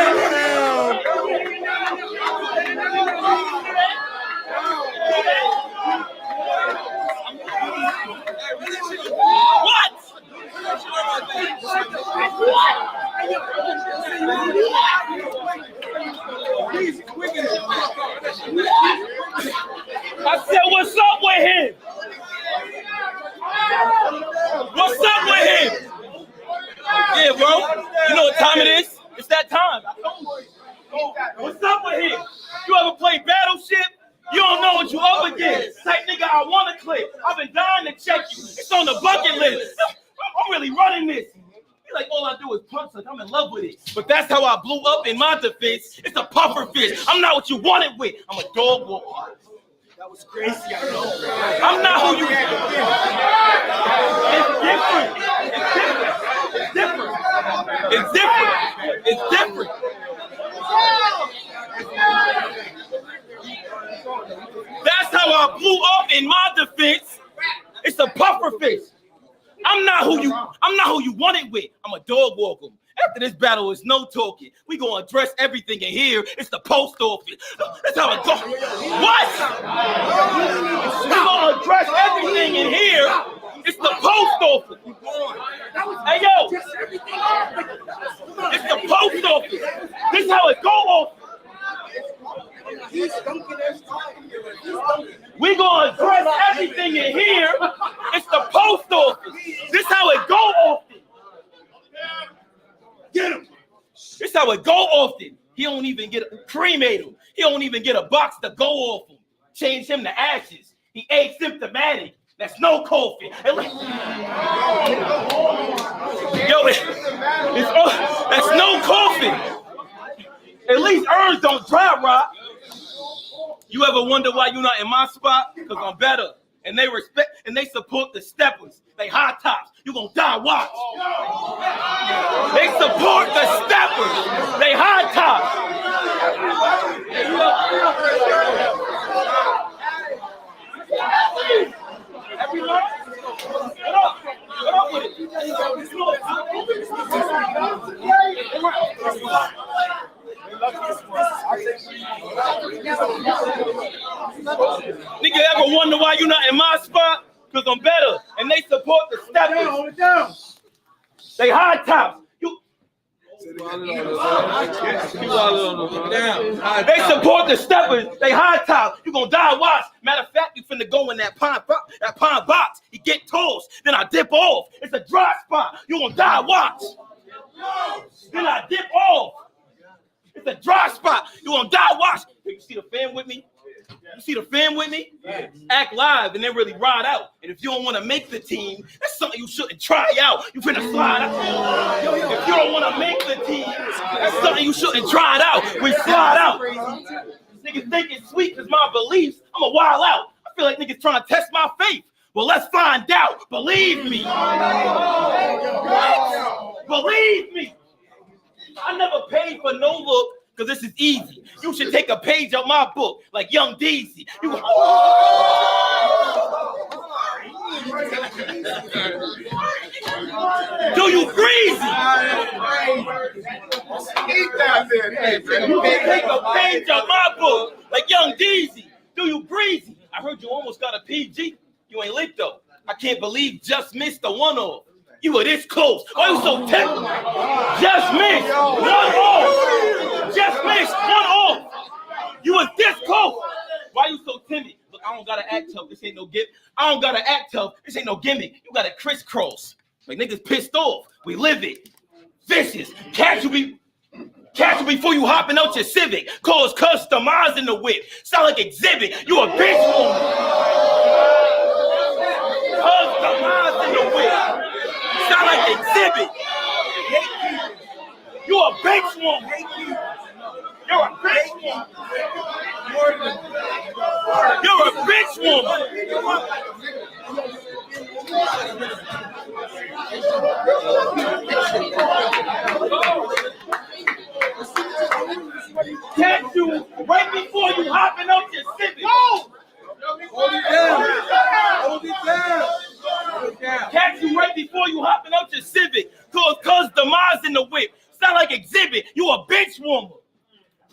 What? I said, what's up with him? What's up with him? Yeah, bro. You know what time it is? It's that time. What's up with him? You ever play Battleship? You don't know what you up against. Type nigga, I want to clip. I've been dying to check you. It's on the bucket list. I'm really running this. He's like, all I do is punch, like I'm in love with it. But that's how I blew up in my defense. It's a puffer fish. I'm not what you wanted with. I'm a dog walker. That was crazy, I know. I'm not who you It's different. It's different. That's how I blew up in my defense. It's a puffer fish. I'm not who you wanted with. I'm a dog walker. After this battle, it's no talking. We gonna address everything in here. It's the post office. That's how it goes. What? We gonna address everything in here. It's the post office. Hey yo, it's the post office. This is how it go off. We gonna address everything in here. It's the post office. This how it go often. Get him. This how it go often. He don't even get cremate him. He don't even get a box to go off him. Change him to ashes. He asymptomatic. That's no coffee. Yo, that's no coffee. At least Hourz don't dry rot. You ever wonder why you're not in my spot? Because I'm better. And they respect and they support the steppers. They high tops. You gonna die, watch. They support the steppers. They high tops. Everyone, get up with it. Nigga ever wonder why you not in my spot? Because I'm better. And they support the steppers. Hold it down. They high tops. They support the steppers. They high tops. You gonna die, watch. Matter of fact, you finna go in that pine box. You get tossed. Then I dip off. It's a dry spot. You gonna die, watch. Then I dip off. It's a dry spot. You gonna die, watch. You see the fan with me? You see the fan with me? Yeah. Act live and then really ride out. And if you don't want to make the team, that's something you shouldn't try out. You finna slide out. If you don't want to make the team, that's something you shouldn't try it out. We slide out. Niggas think it's sweet because my beliefs, I'm a wild out. I feel like niggas trying to test my faith. Well, let's find out. Believe me. Believe me. I never paid for no look because this is easy. You should take a page out my book like Young Deezy. Do you greasy? You can take a page out my book like Young Deezy. Do you breezy? I heard you almost got a PG. You ain't lit though. I can't believe just missed the one-off. You were this close. Why you so timid? Just missed. 1 off. Just missed. 1 off. You was this close. Why you so timid? Look, I don't gotta act tough. This ain't no gimmick. I don't gotta act tough. This ain't no gimmick. You gotta crisscross. Like niggas pissed off. We live it. Vicious. Catch you before you hopping out your Civic. Cause customizing the whip. Sound like exhibit. You a bitch woman. Customizing the whip. Sound like exhibit. You a bitch woman. You're a bitch woman. You're a bitch woman. Catch you right before you hopping up your Civic. Hold it down. Hold it down. Catch you right before you hopping out your Civic. Cause demise in the whip. Sound like exhibit. You a bitch woman.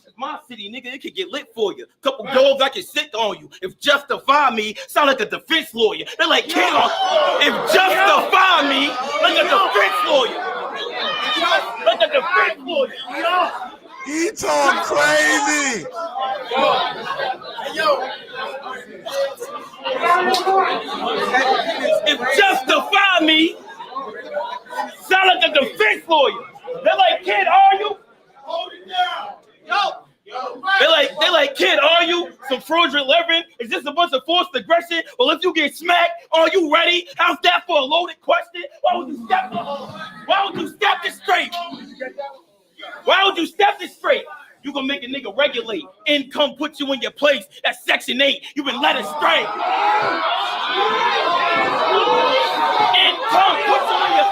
It's my city, nigga. It could get lit for you. Couple dogs I can sit on you. If justify me, sound like a defense lawyer. They're like, kid on. If justify me, like a defense lawyer. Like a defense lawyer. He talk crazy. If justify me, sound like a defense lawyer. They're like, kid, are you? Hold it down. Yo. They like, kid, are you? Some fraudulent leverage? Is this a bunch of forced aggression? Well, if you get smacked, are you ready? How's that for a loaded question? Why would you step this straight? Why would you step this straight? You gonna make a nigga regulate. Income put you in your place. That's Section 8. You been led astray. Income put you in your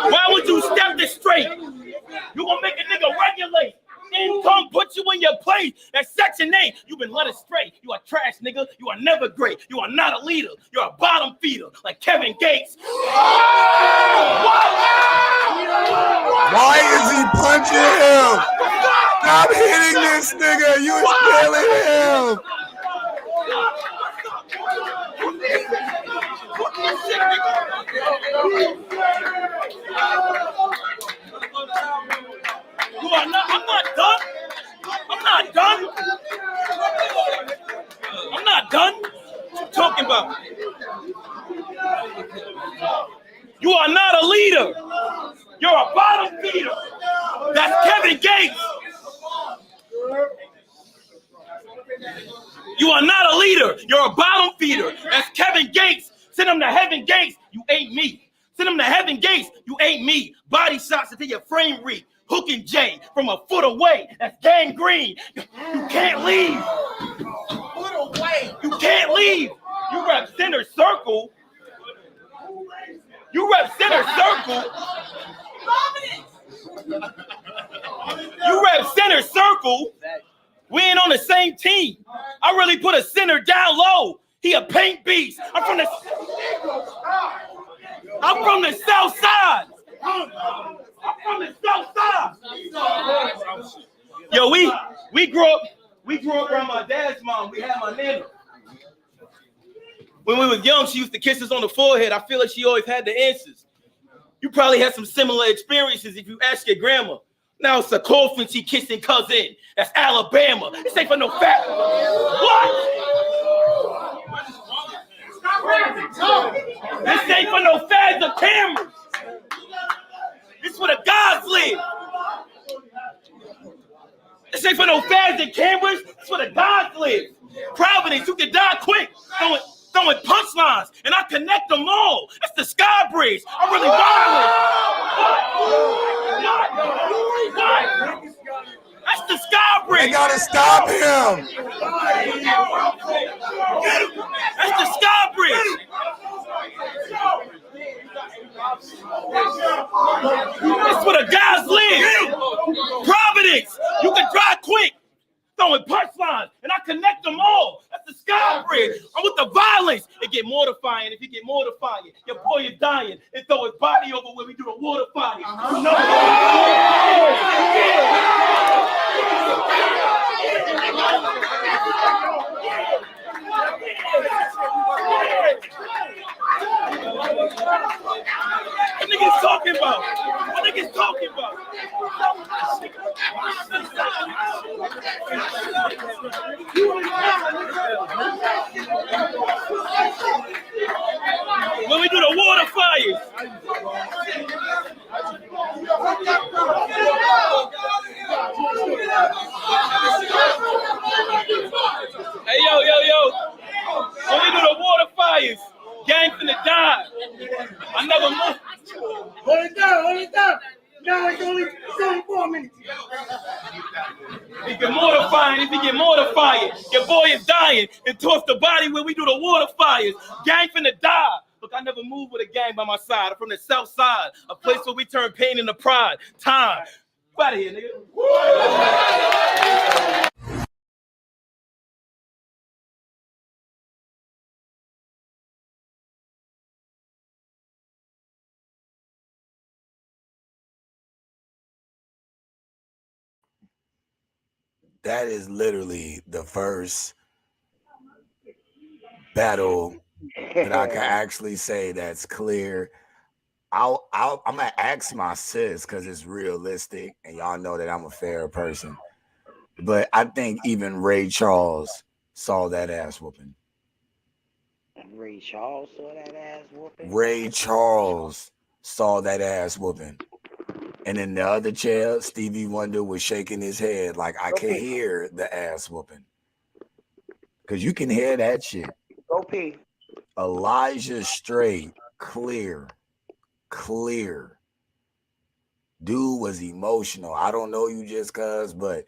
Why would you step this straight? You gonna make a nigga regulate. Income put you in your place. That's Section 8. You've been led astray. You are trash, nigga. You are never great. You are not a leader. You're a bottom feeder, like Kevin Gates. Why is he punching him? Stop hitting this nigga. You is killing him. You are not. I'm not done. I'm not done. I'm not done. What you talking about? You are not a leader. You're a bottom feeder. That's Kevin Gates. You are not a leader. You're a bottom feeder. That's Kevin Gates. Send him to heaven gates. You ain't me. Send him to heaven gates. You ain't me. Body shots until your frame reek. Hook and J from a foot away. That's gangrene. You can't leave. Foot away. You can't leave. You rep center circle. You rep center circle. You rep center circle. We ain't on the same team. I really put a center down low. He a paint beast. I'm from the south side. I'm from the south side. Yo, we grew up around my dad's mom. We had my nana. When we was young, she used to kiss us on the forehead. I feel like she always had the answers. You probably had some similar experiences if you ask your grandma. Now it's a coffin she kissing cousin. That's Alabama. This ain't for no fact. What? This ain't for no fads or cameras. This where the gods live. This ain't for no fads and cameras. This where the gods live. Providence, you can die quick. Throwing punchlines, and I connect them all. That's the Sky Bridge. I'm really violent. That's the Sky Bridge. They gotta stop him. That's the Sky Bridge. That's where the guys live. Providence, you can drive quick. Throwing punchlines, and I connect them all. That's the Sky Bridge. I'm with the violence. It get mortifying. If you get mortifying, your boy is dying. And throw his body over where we do the water fire. You know? hellfires. Gang finna die. Look, I never moved with a gang by my side. I'm from the south side, a place where we turn pain into pride. Time. Get out of here, nigga. That is literally the first battle that I can actually say that's clear. I'm gonna ask my sis because it's realistic, and y'all know that I'm a fair person. But I think even Ray Charles saw that ass whooping. Ray Charles saw that ass whooping. Ray Charles saw that ass whooping. And in the other chair, Stevie Wonder was shaking his head like I can hear the ass whooping. Because you can hear that shit. Go pee. Elijah Straight, clear. Dude was emotional. I don't know you just cuz, but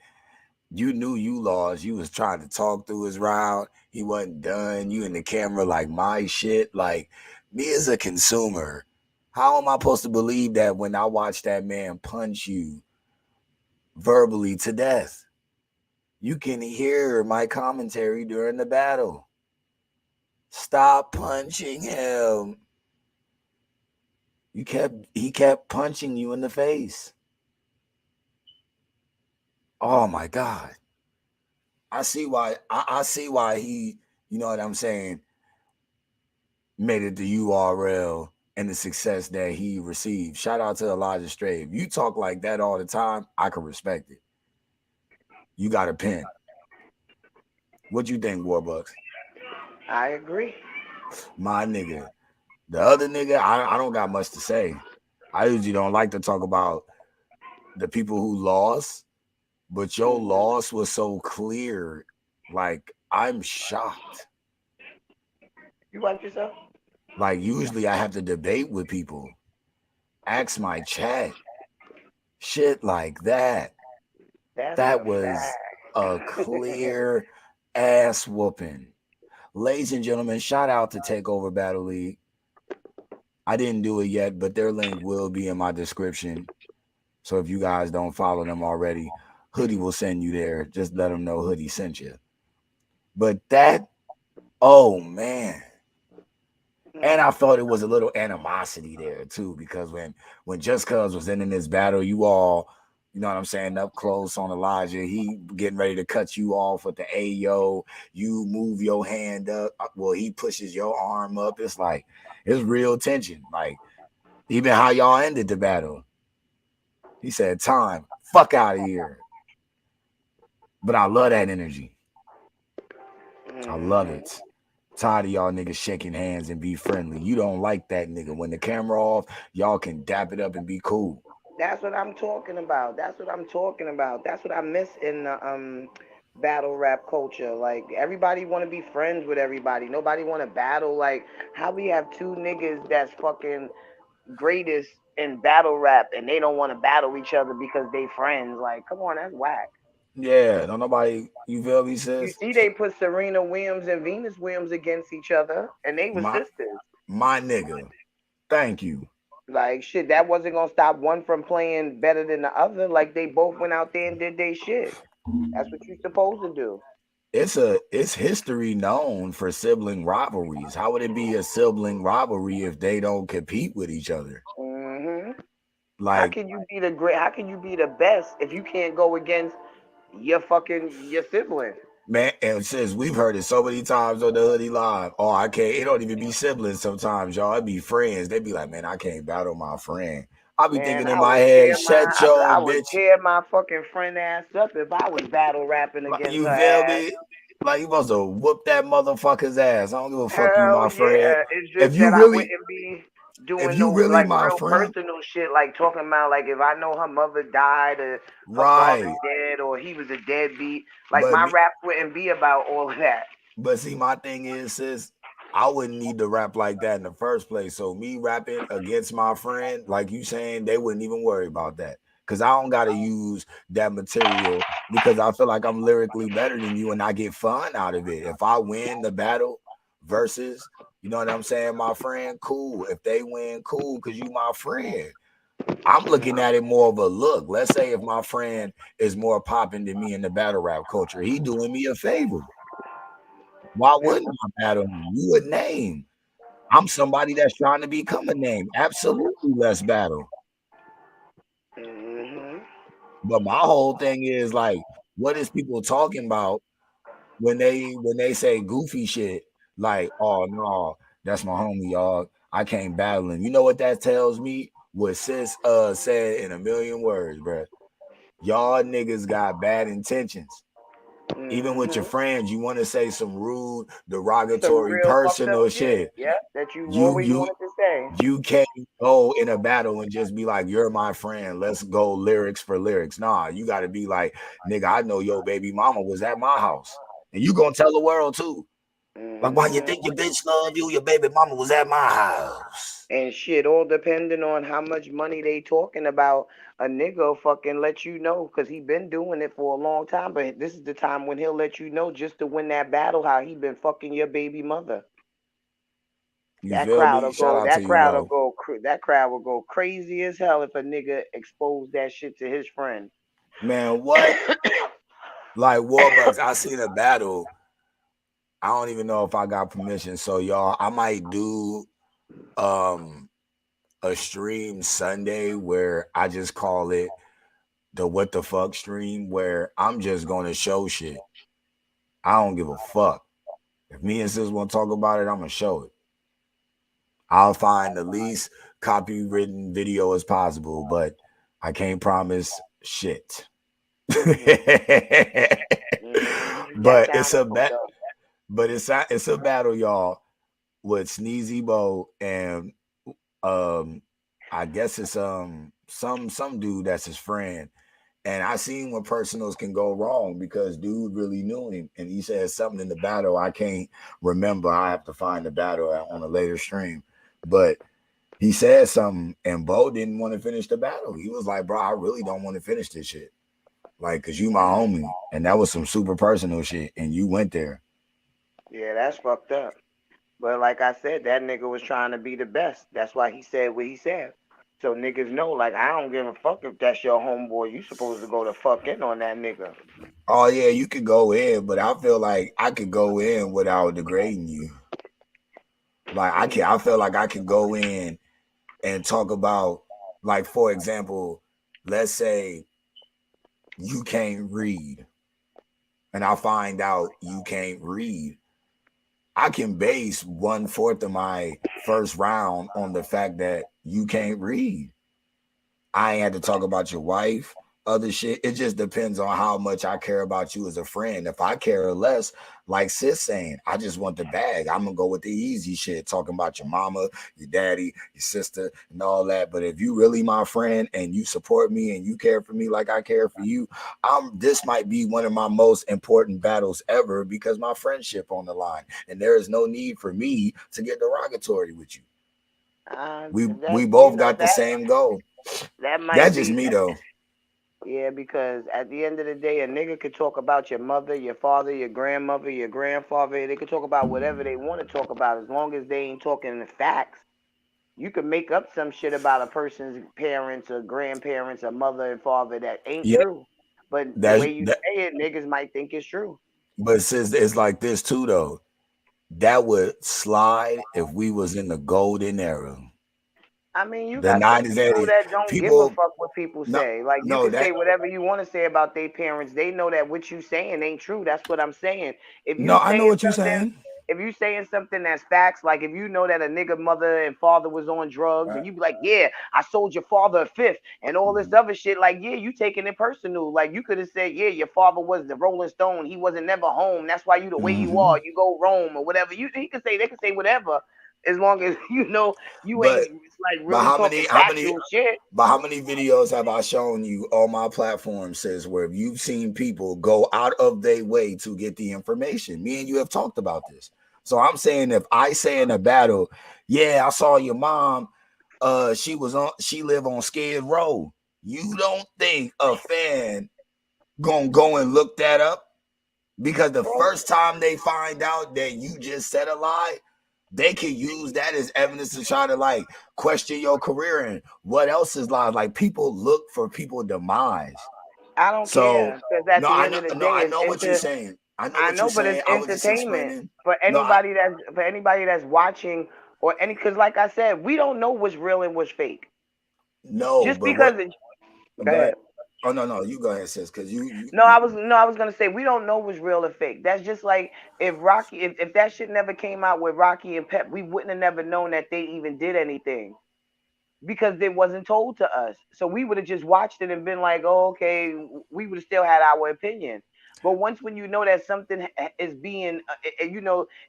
you knew you lost. You was trying to talk through his round. He wasn't done. You in the camera like my shit. Like me as a consumer, how am I supposed to believe that when I watch that man punch you verbally to death? You can hear my commentary during the battle. Stop punching him. He kept punching you in the face. Oh my God. I see why he, you know what I'm saying, made it to URL and the success that he received. Shout out to Elijah Stray. If you talk like that all the time, I can respect it. You got a pen. What you think, Warbucks? I agree. My nigga. The other nigga, I don't got much to say. I usually don't like to talk about the people who lost, but your loss was so clear. Like, I'm shocked. You like yourself? Like, usually I have to debate with people. Ask my chat. Shit like that. That was a clear ass whooping. Ladies and gentlemen, shout out to Takeover Battle League. I didn't do it yet, but their link will be in my description. So if you guys don't follow them already, Hoodie will send you there. Just let them know Hoodie sent you. But that, oh man. And I felt it was a little animosity there too, because when Just Cuz was in this battle, you all, you know what I'm saying, up close on Elijah, he getting ready to cut you off with the Ayo, you move your hand up, well, he pushes your arm up. It's like, it's real tension. Like, even how y'all ended the battle. He said, time, fuck out of here. But I love that energy. I love it. Tired of y'all niggas shaking hands and be friendly. You don't like that nigga. When the camera off, y'all can dap it up and be cool. That's what I'm talking about. That's what I miss in the battle rap culture. Like, everybody want to be friends with everybody. Nobody want to battle. Like, how we have two niggas that's fucking greatest in battle rap and they don't want to battle each other because they friends. Like, come on, that's whack. Yeah, don't nobody, you feel me, sis? You see, they put Serena Williams and Venus Williams against each other, and they were sisters. My nigga, thank you. Like, shit, that wasn't gonna stop one from playing better than the other. Like, they both went out there and did their shit. That's what you're supposed to do. It's history known for sibling rivalries. How would it be a sibling rivalry if they don't compete with each other? Mm-hmm. Like, how can you be the best if you can't go against your sibling? Man, and since we've heard it so many times on the Hoodie Live, oh, I can't, it don't even be siblings sometimes, y'all. It be friends. They be like, man, I can't battle my friend. I be thinking in my head, shut your I bitch. would tear my fucking friend ass up if I was battle rapping against you her feel ass. me? Like, you supposed to whoop that motherfucker's ass. I don't give a fuck, you my friend. Yeah. It's just if you that really, I wouldn't be doing if you really like my real friend, personal shit, like talking about like if I know her mother died or her right, father dead or he was a deadbeat, like but my rap wouldn't be about all of that. But see, my thing is, sis, I wouldn't need to rap like that in the first place. So me rapping against my friend, like you saying, they wouldn't even worry about that. Because I don't got to use that material because I feel like I'm lyrically better than you and I get fun out of it. If I win the battle versus, you know what I'm saying, my friend, cool. If they win, cool, because you my friend. I'm looking at it more of a look. Let's say if my friend is more popping than me in the battle rap culture, he doing me a favor. Why wouldn't I battle him? You a name. I'm somebody that's trying to become a name. Absolutely, let's battle. But my whole thing is like, what is people talking about when they say goofy shit? Like, oh no, that's my homie, y'all. I can't battle him. You know what that tells me? What sis said in a million words, bro. Y'all niggas got bad intentions. Even with your friends, you want to say some rude, derogatory, real fucked personal up shit. Yeah, that you always wanted to say. You can't go in a battle and just be like, you're my friend. Let's go lyrics for lyrics. Nah, you got to be like, nigga, I know your baby mama was at my house. And you going to tell the world too. Like, why you think your bitch love you? Your baby mama was at my house. And shit, all depending on how much money they talking about. A nigga fucking let you know, because he been doing it for a long time. But this is the time when he'll let you know just to win that battle how he been fucking your baby mother. You feel me? Shout out to you, Lo. That crowd will go crazy as hell if a nigga exposed that shit to his friend. Man, what? Like Warbucks, I seen a battle. I don't even know if I got permission. So y'all, I might do a stream Sunday where I just call it the what the fuck stream, where I'm just gonna show shit. I don't give a fuck. If me and sis want to talk about it, I'm gonna show it. I'll find the least copywritten video as possible, but I can't promise shit. But it's a battle, y'all, with Sneezy Bo and I guess it's some dude that's his friend. And I seen when personals can go wrong because dude really knew him. And he said something in the battle I can't remember. I have to find the battle on a later stream. But he said something and Bo didn't want to finish the battle. He was like, bro, I really don't want to finish this shit. Like, cause you my homie. And that was some super personal shit. And you went there. Yeah, that's fucked up. But like I said, that nigga was trying to be the best. That's why he said what he said. So niggas know, like, I don't give a fuck if that's your homeboy. You supposed to go the fuck in on that nigga. Oh yeah, you could go in, but I feel like I could go in without degrading you. Like I feel like I could go in and talk about, like, for example, let's say you can't read, and I find out you can't read. I can base 1/4 of my first round on the fact that you can't read. I ain't had to talk about your wife, other shit. It just depends on how much I care about you as a friend. If I care less, like sis saying, I just want the bag, I'm gonna go with the easy shit, talking about your mama, your daddy, your sister, and all that. But if you really my friend and you support me and you care for me like I care for you, this might be one of my most important battles ever because my friendship on the line. And there is no need for me to get derogatory with you. We both got the same goal. That's just me though. Yeah, because at the end of the day, a nigga could talk about your mother, your father, your grandmother, your grandfather. They could talk about whatever they want to talk about as long as they ain't talking the facts. You could make up some shit about a person's parents or grandparents or mother and father that ain't true. But the way you say it, niggas might think it's true. But since it's like this too though, that would slide if we was in the golden era. I mean, you the got 90s, some people 80s. that don't give a fuck what people say. Like, you can say whatever you want to say about their parents. They know that what you saying ain't true. That's what I'm saying. I know what you're saying. If you saying something that's facts, like if you know that a nigga mother and father was on drugs, and you be like, yeah, I sold your father a fifth, and all this other shit, like, yeah, you taking it personal. Like, you could have said, yeah, your father was the Rolling Stone. He wasn't never home. That's why you the way you are. You go roam or whatever. They could say whatever. As long as you know you ain't like really talking factual shit. But how many videos have I shown you on my platform, sis, where you've seen people go out of their way to get the information? Me and you have talked about this. So I'm saying, if I say in a battle, yeah, I saw your mom, she lived on Skid Row. You don't think a fan gonna go and look that up? Because the first time they find out that you just said a lie, they can use that as evidence to try to like question your career and what else is lies. Like people look for people's demise. I don't So care because at no, the I end know, of the no, day, I it's know what you're saying. I know I what you're know, but it's saying. I was just entertainment explaining. for No, anybody that's watching or any. Because like I said, we don't know what's real and what's fake. no, Just but because what? it. Go Go ahead. ahead. Oh no, you go ahead, sis, because you No, I was gonna say we don't know what's real or fake. That's just like if that shit never came out with Rocky and Pep, we wouldn't have never known that they even did anything because it wasn't told to us. So we would have just watched it and been like, oh, okay, we would have still had our opinion. But once when you know that something is being,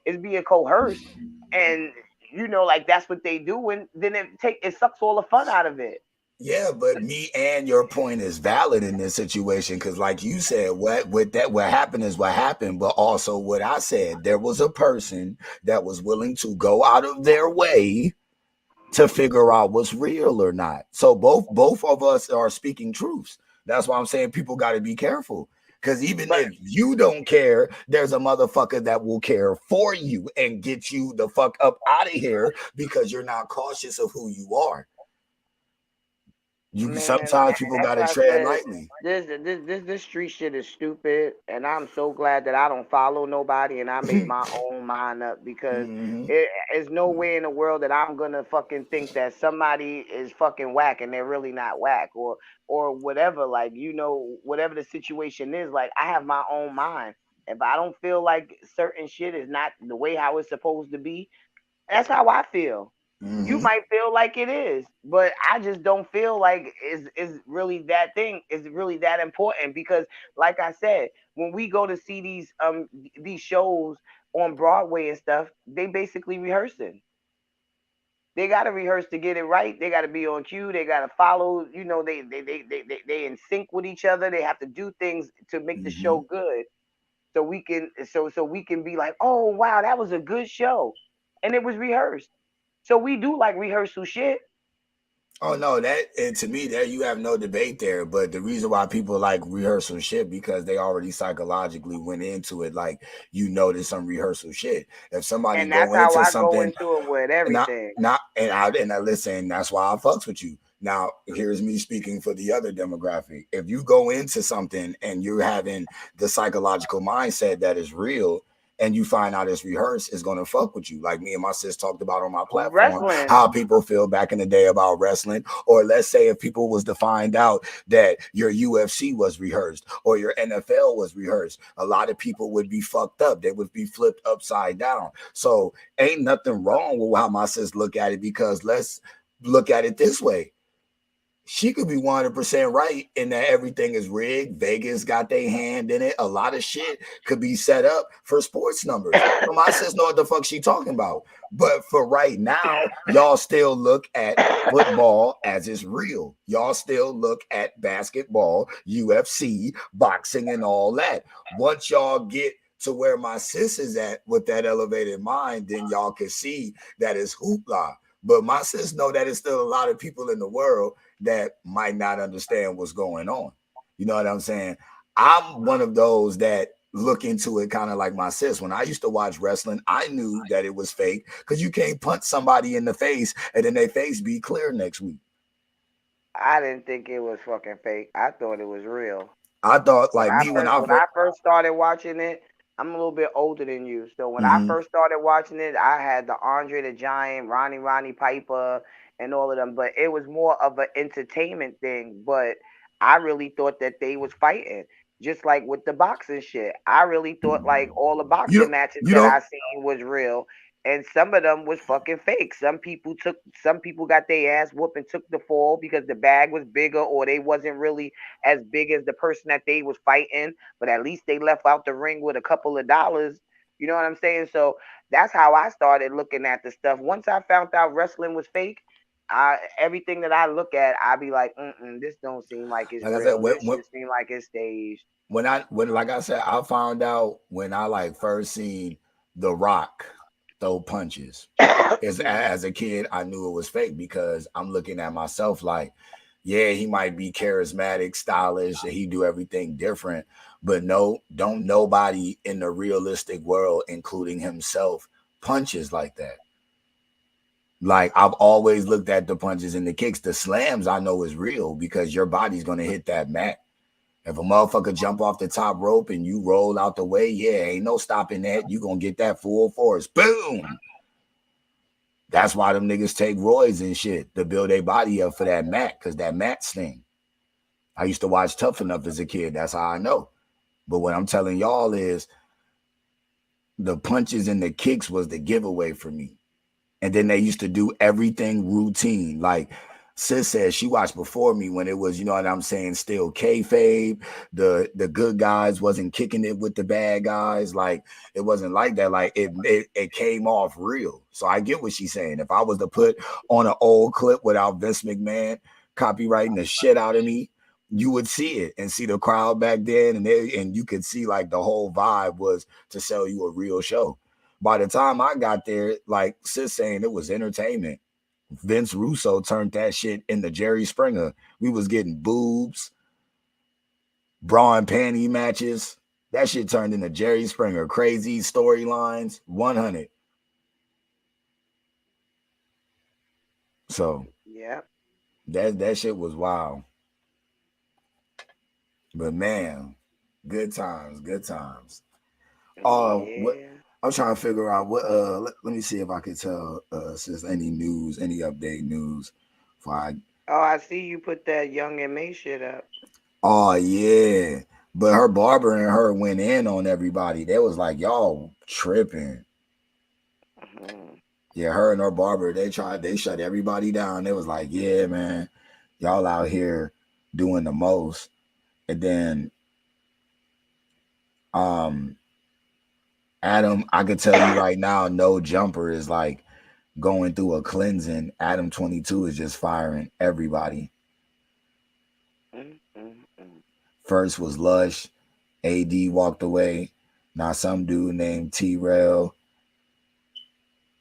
is being coerced, and like that's what they do, and then it sucks all the fun out of it. Yeah, but me and your point is valid in this situation because, like you said, what happened is what happened. But also, what I said, there was a person that was willing to go out of their way to figure out what's real or not. So both of us are speaking truths. That's why I'm saying people got to be careful. Because even if you don't care, there's a motherfucker that will care for you and get you the fuck up out of here because you're not cautious of who you are. Sometimes people gotta tread lightly. This street shit is stupid, and I'm so glad that I don't follow nobody and I made my own mind up because there's no way in the world that I'm gonna fucking think that somebody is fucking whack and they're really not whack or whatever. Like whatever the situation is, like I have my own mind. If I don't feel like certain shit is not the way how it's supposed to be, that's how I feel. You might feel like it is, but I just don't feel like is really that thing is really that important because, like I said, when we go to see these shows on Broadway and stuff, they basically rehearsing. They got to rehearse to get it right. They got to be on cue. They got to follow. They in sync with each other. They have to do things to make the show good, so we can be like, oh wow, that was a good show, and it was rehearsed. So we do like rehearsal shit. Oh no, and to me, there you have no debate there. But the reason why people like rehearsal shit because they already psychologically went into it, like there's some rehearsal shit. If somebody and that's go how into I something, go into it with everything. I listen. That's why I fucks with you. Now, here's me speaking for the other demographic. If you go into something and you're having the psychological mindset that is real, and you find out it's rehearsed, it's gonna fuck with you. Like me and my sis talked about on my platform, how people feel back in the day about wrestling. Or let's say if people was to find out that your UFC was rehearsed or your NFL was rehearsed, a lot of people would be fucked up. They would be flipped upside down. So ain't nothing wrong with how my sis look at it because let's look at it this way. She could be 100% right in that everything is rigged. Vegas got their hand in it. A lot of shit could be set up for sports numbers. So my sis know what the fuck she talking about. But for right now, y'all still look at football as it's real. Y'all still look at basketball, UFC, boxing, and all that. Once y'all get to where my sis is at with that elevated mind, then y'all can see that it's hoopla. But my sis know that it's still a lot of people in the world that might not understand what's going on. You know what I'm saying? I'm one of those that look into it kind of like my sis. When I used to watch wrestling, I knew that it was fake because you can't punch somebody in the face and then their face be clear next week. I didn't think it was fucking fake. I thought it was real. I thought like when I first started watching it, I'm a little bit older than you. So when I first started watching it, I had the Andre the Giant, Ronnie Piper, and all of them. But it was more of an entertainment thing. But I really thought that they was fighting. Just like with the boxing shit. I really thought like all the boxing matches that I seen was real. And some of them was fucking fake. Some people got their ass whooped and took the fall because the bag was bigger or they wasn't really as big as the person that they was fighting, but at least they left out the ring with a couple of dollars. You know what I'm saying? So that's how I started looking at the stuff. Once I found out wrestling was fake, everything that I look at, I be like, this don't seem like it's real. This shit seem like it's staged. When like I said, I found out when I like first seen The Rock throw punches. As a kid, I knew it was fake because I'm looking at myself like Yeah, he might be charismatic, stylish, and he do everything different. But no, don't nobody in the realistic world, including himself, punches like that. Like I've always looked at the punches and the kicks. The slams I know is real because your body's gonna hit that mat. If a motherfucker jump off the top rope and you roll out the way, yeah, ain't no stopping that. You gonna get that full force. Boom. That's why them niggas take roids and shit to build their body up for that mat, because that mat sting. I used to watch Tough Enough as a kid. That's how I know. But what I'm telling y'all is the punches and the kicks was the giveaway for me. And then they used to do everything routine. Like Sis said, she watched before me when it was, you know what I'm saying, still kayfabe. The good guys wasn't kicking it with the bad guys. Like it wasn't like that. Like it came off real. So I get what she's saying. If I was to put on an old clip without Vince McMahon copywriting the shit out of me, you would see it and see the crowd back then, and you could see like the whole vibe was to sell you a real show. By the time I got there, like Sis saying, it was entertainment. Vince Russo turned that shit into Jerry Springer. We was getting boobs, bra and panty matches. That shit turned into Jerry Springer. Crazy storylines, 100. So yeah, that shit was wild. But man, good times, good times. What I'm trying to figure out what let me see if I can tell Sis any news, any update news. I see you put that Young M.A. shit up. Oh yeah. But her barber and her went in on everybody. They was like, y'all tripping. Mm-hmm. Yeah, her and her barber, they shut everybody down. They was like, yeah, man, y'all out here doing the most. And then Adam, I could tell you right now, No Jumper is like going through a cleansing. Adam 22 is just firing everybody. First was Lush. AD walked away. Now some dude named T-Rail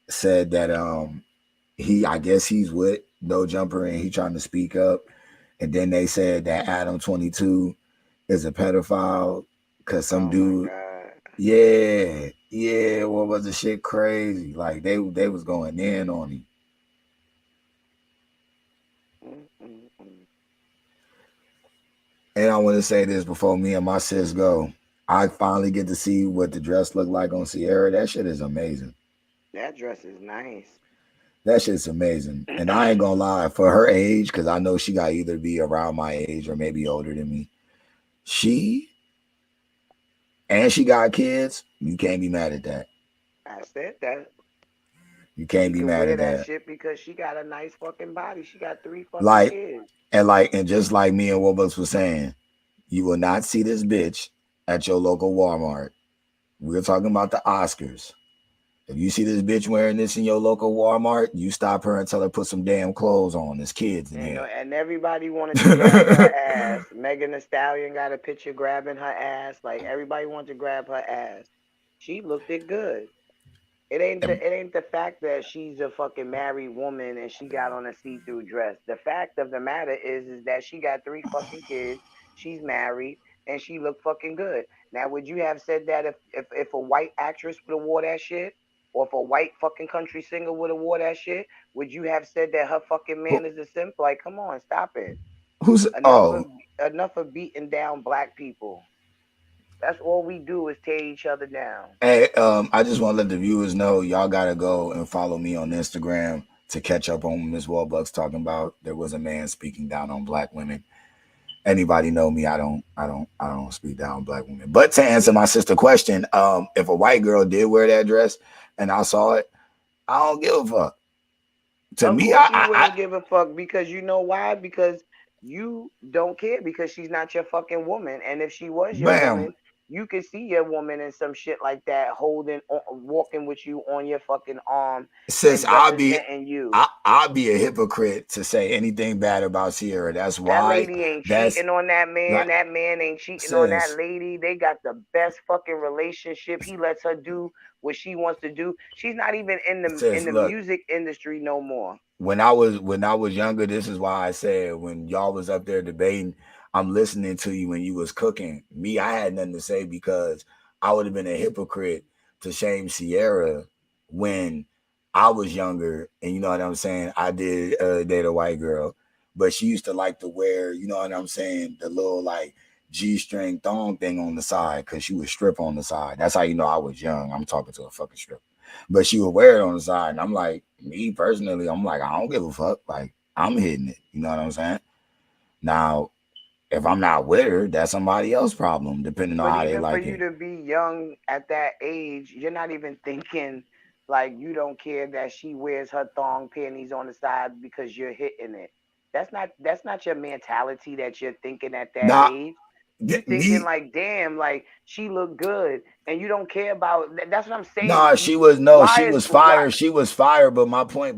said that I guess he's with No Jumper and he trying to speak up. And then they said that Adam 22 is a pedophile because some dude. Yeah, what was the shit crazy? Like they was going in on him. And I want to say this before me and my sis go. I finally get to see what the dress looked like on Sierra. That shit is amazing. That dress is nice. That shit's amazing. And I ain't gonna lie, for her age, because I know she got either be around my age or maybe older than me. She got kids. You can't be mad at that. I said that. You can't be mad at that shit because she got a nice fucking body. She got 3 fucking kids. And just like me and Wobus was saying, you will not see this bitch at your local Walmart. We're talking about the Oscars. If you see this bitch wearing this in your local Walmart, you stop her and tell her put some damn clothes on. There's kids in here. And everybody wanted to grab her ass. Megan Thee Stallion got a picture grabbing her ass. Like everybody wanted to grab her ass. She looked it good. It ain't the fact that she's a fucking married woman and she got on a see-through dress. The fact of the matter is that she got 3 fucking kids. She's married and she looked fucking good. Now, would you have said that if a white actress would have wore that shit? Or if a white fucking country singer would have wore that shit, would you have said that her fucking man is a simp? Like, come on, stop it. Enough of beating down black people. That's all we do is tear each other down. Hey, I just want to let the viewers know y'all gotta go and follow me on Instagram to catch up on Miss Warbucks talking about there was a man speaking down on black women. Anybody know me? I don't speak down on black women. But to answer my sister question, if a white girl did wear that dress and I saw it, I don't give a fuck. To me, I wouldn't give a fuck because you know why? Because you don't care because she's not your fucking woman. And if she was your woman, you could see your woman in some shit like that, walking with you on your fucking arm. Sis, I'll be a hypocrite to say anything bad about Sierra. That's why that lady ain't cheating on that man. That man ain't cheating on that lady. They got the best fucking relationship. He lets her do what she wants to do. She's not even in Sis, the look, music industry no more. when I was younger, this is why I said when y'all was up there debating, I'm listening to you when you was cooking. Me, I had nothing to say because I would have been a hypocrite to shame Sierra when I was younger, and you know what I'm saying. I did date a white girl, but she used to like to wear, you know what I'm saying, the little like G-string thong thing on the side because she would strip on the side. That's how you know I was young. I'm talking to a fucking stripper. But she would wear it on the side. And I'm like, me personally, I'm like, I don't give a fuck. Like, I'm hitting it. You know what I'm saying? Now, if I'm not with her, that's somebody else's problem, depending on But how they even for like you it. to be young at that age, you're not even thinking like you don't care that she wears her thong panties on the side because you're hitting it. That's not your mentality that you're thinking at that Now, age. You thinking me, like, damn, like she look good, and you don't care about. That's what I'm saying. nah, she Why is was why? fire. She was fire. But my point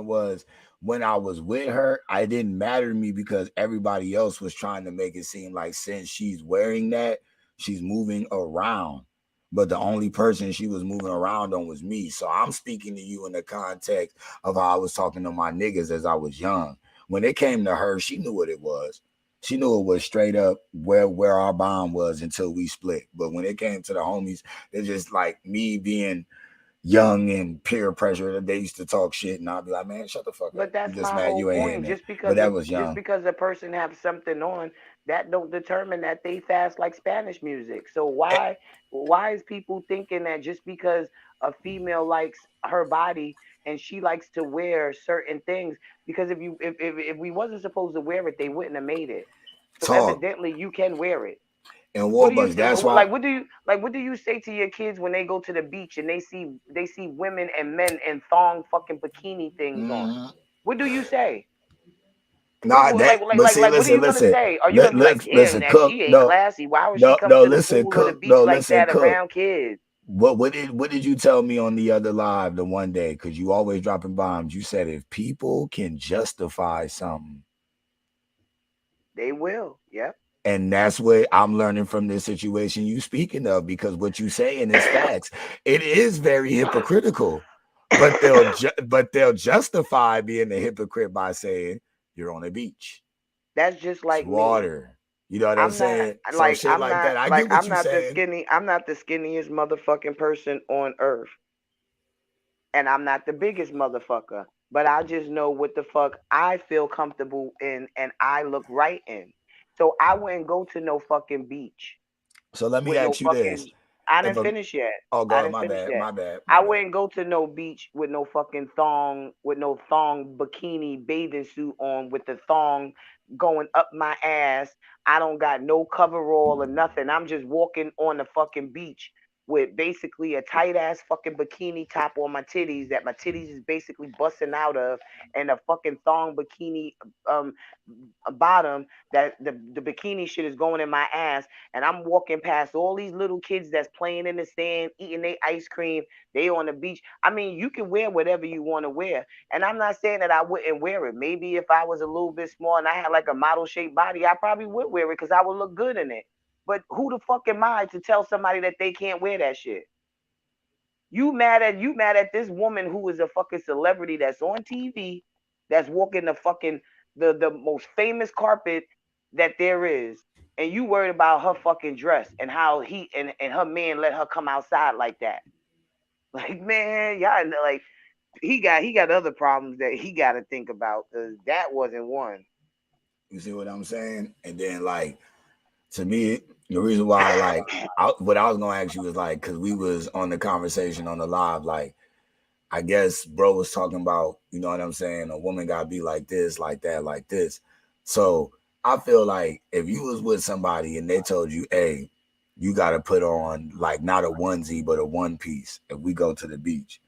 was when I was with her, it didn't matter to me because everybody else was trying to make it seem like since she's wearing that, she's moving around. But the only person she was moving around on was me. So I'm speaking to you in the context of how I was talking to my niggas as I was young. When it came to her, she knew what it was. She knew it was straight up where our bond was until we split. But when it came to the homies, it's just like me being young and peer pressure. They used to talk shit, and I'd be like, "Man, shut the fuck up. But You that's just my mad whole you ain't hitting point. it." But that was Just young. because a person have something on, that don't determine that they fast like Spanish music. So Eh, why is people thinking that just because a female likes her body and she likes to wear certain things, because if we wasn't supposed to wear it, they wouldn't have made it. So Talk evidently you can wear it. and What do you Warbucks. That's why. what do you say to your kids when they go to the beach and they see women and men in thong fucking bikini things on? Mhm. What do you say? Nah, that. But see, What are you gonna listen, say? Are you gonna be like, damn, listen, that cook. she ain't No, classy? Why would she no, come no. to the Listen, pool or the cook. beach No, like listen, that cook. around kids? What did you tell me on the other live the one day? Because you always dropping bombs. You said if people can justify something. They will. Yep. And that's what I'm learning from this situation you speaking of, because what you saying is facts. It is very hypocritical, but they'll justify being a hypocrite by saying you're on a beach, That's just it's like me. water. You know what I'm saying? So shit like that. I get what I'm you're not the saying. skinny I'm not the skinniest motherfucking person on earth. And I'm not the biggest motherfucker. But I just know what the fuck I feel comfortable in and I look right in. So I wouldn't go to no fucking beach So let me with no ask you this: fucking. I if didn't a finish yet. oh I god, didn't my finish bad, yet. my bad, my I bad. wouldn't go to no beach with no fucking thong, with no thong bikini bathing suit on, with the thong going up my ass. I don't got no coverall or nothing. I'm just walking on the fucking beach with basically a tight ass fucking bikini top on my titties that my titties is basically busting out of, and a fucking thong bikini um bottom that the bikini shit is going in my ass, and I'm walking past all these little kids that's playing in the sand, eating their ice cream. They on the beach. I mean, you can wear whatever you want to wear, and I'm not saying that I wouldn't wear it. Maybe if I was a little bit small and I had like a model shaped body, I probably would wear it because I would look good in it. But who the fuck am I to tell somebody that they can't wear that shit? You mad at this woman who is a fucking celebrity that's on TV, that's walking the fucking the most famous carpet that there is, and you worried about her fucking dress and how and her man let her come outside like that. Like, man, y'all know, like he got other problems that he got to think about because that wasn't one. You see what I'm saying? And then like to me, the reason why what I was gonna ask you was like because we was on the conversation on the live, like I guess bro was talking about, you know what I'm saying, a woman gotta be like this, like that, like this. So I feel like if you was with somebody and they told you, hey, you gotta put on like not a onesie but a one piece if we go to the beach,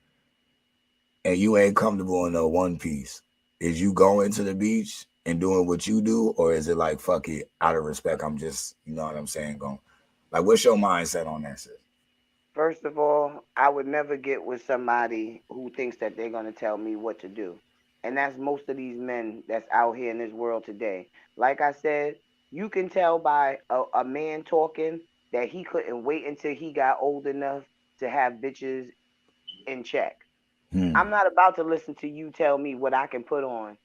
and you ain't comfortable in a one piece, is you going to the beach and doing what you do, or is it like fuck it, out of respect, I'm just, you know what I'm saying, going like what's your mindset on that, sis? First of all, I would never get with somebody who thinks that they're going to tell me what to do. And that's most of these men that's out here in this world today. Like I said, you can tell by a man talking that he couldn't wait until he got old enough to have bitches in check. Hmm. I'm not about to listen to you tell me what I can put on.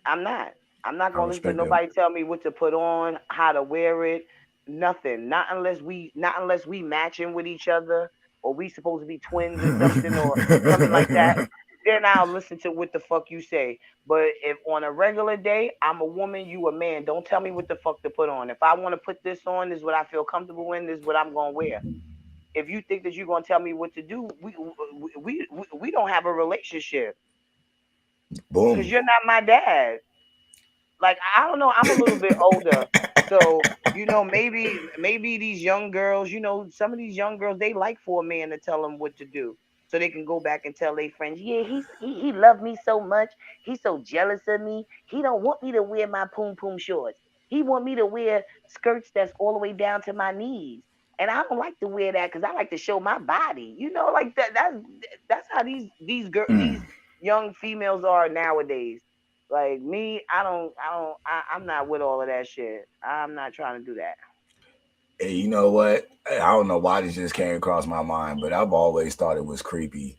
I'm not. I'm not I gonna listen to respect that. nobody tell me what to put on, how to wear it, nothing. Not unless we matching with each other, or we supposed to be twins or something, or something like that. Then I'll listen to what the fuck you say. But if on a regular day, I'm a woman, you a man, don't tell me what the fuck to put on. If I want to put this on, this is what I feel comfortable in, this is what I'm gonna wear. If you think that you're gonna tell me what to do, we don't have a relationship because Boom. you're not my dad. Like I don't know, I'm a little bit older, so maybe these young girls, some of these young girls they like for a man to tell them what to do, so they can go back and tell their friends, yeah, he loved me so much, he's so jealous of me, he don't want me to wear my poom poom shorts, he want me to wear skirts that's all the way down to my knees, and I don't like to wear that because I like to show my body, like that. That's how these young females are nowadays. Like me, I'm not with all of that shit. I'm not trying to do that. Hey, you know what? I don't know why this just came across my mind, but I've always thought it was creepy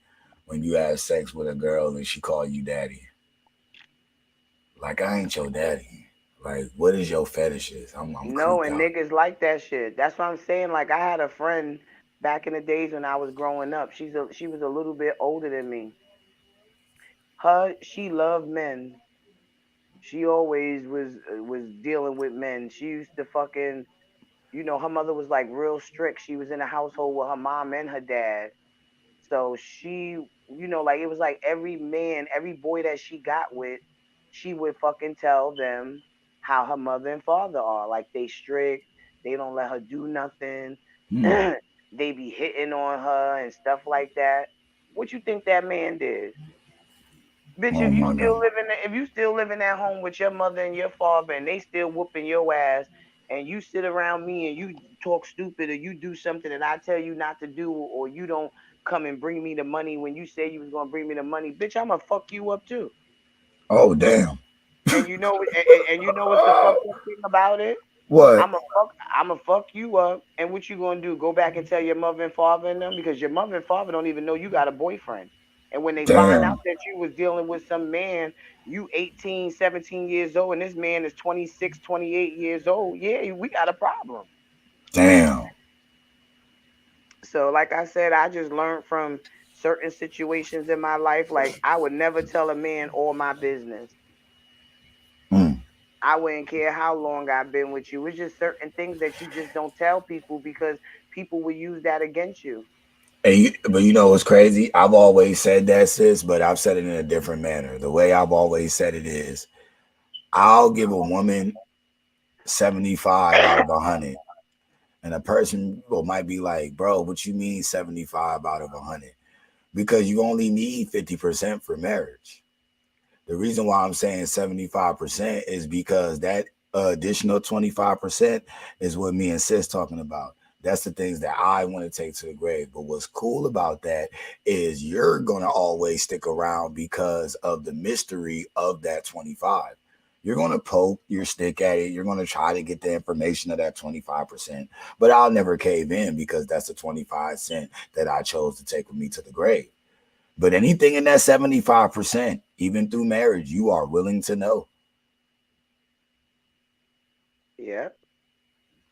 when you have sex with a girl and she call you daddy. Like I ain't your daddy. Like what is your fetishes? I'm No, creeped and out. niggas like that shit. That's what I'm saying. Like I had a friend back in the days when I was growing up. She was a little bit older than me. She loved men. She always was dealing with men. She used to fucking, her mother was like real strict. She was in a household with her mom and her dad. So she, like it was like every man, every boy that she got with, she would fucking tell them how her mother and father are. Like they strict, they don't let her do nothing. Hmm. They be hitting on her and stuff like that. What you think that man did? Bitch, Oh my god. if you still living at home with your mother and your father and they still whooping your ass and you sit around me and you talk stupid or you do something that I tell you not to do or you don't come and bring me the money when you say you was gonna bring me the money, bitch, I'ma fuck you up too. Oh damn. And you know what's the fucked up thing about it? What? I'ma fuck you up, and what you gonna do? Go back and tell your mother and father and them because your mother and father don't even know you got a boyfriend. And when they find out Damn. that you was dealing with some man, you 18, 17 years old, and this man is 26, 28 years old, yeah, we got a problem. Damn. So, like I said, I just learned from certain situations in my life. Like, I would never tell a man all my business. Hmm. I wouldn't care how long I've been with you. It's just certain things that you just don't tell people because people will use that against you. But you know what's crazy? I've always said that, sis, but I've said it in a different manner. The way I've always said it is, I'll give a woman 75 out of 100. And a person might be like, bro, what you mean 75 out of 100? Because you only need 50% for marriage. The reason why I'm saying 75% is because that additional 25% is what me and sis talking about. That's the things that I want to take to the grave. But what's cool about that is you're going to always stick around because of the mystery of that 25. You're going to poke your stick at it. You're going to try to get the information of that 25%. But I'll never cave in because that's the 25 cents that I chose to take with me to the grave. But anything in that 75%, even through marriage, you are willing to know. Yeah.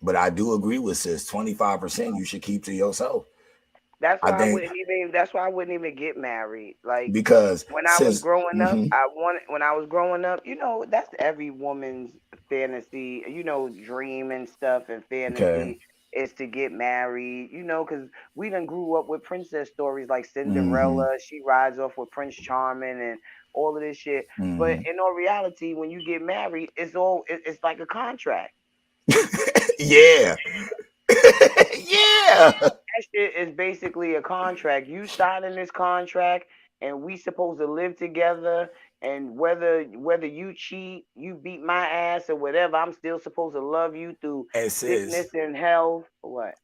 But I do agree with sis, 25% you should keep to yourself. That's I why I think wouldn't even. That's why I wouldn't even get married. Like because when I was sis, growing up, when I was growing up, that's every woman's fantasy, dream and stuff and okay. fantasy is to get married, because we done grew up with princess stories like Mm-hmm. Cinderella, she rides off with Prince Charming and all of this shit. But Mm-hmm. in all reality, when you get married, it's like a contract. Yeah. Yeah. That shit is basically a contract. You signing this contract, and we supposed to live together. And whether you cheat, you beat my ass or whatever, I'm still supposed to love you through And sickness sis, and health. What?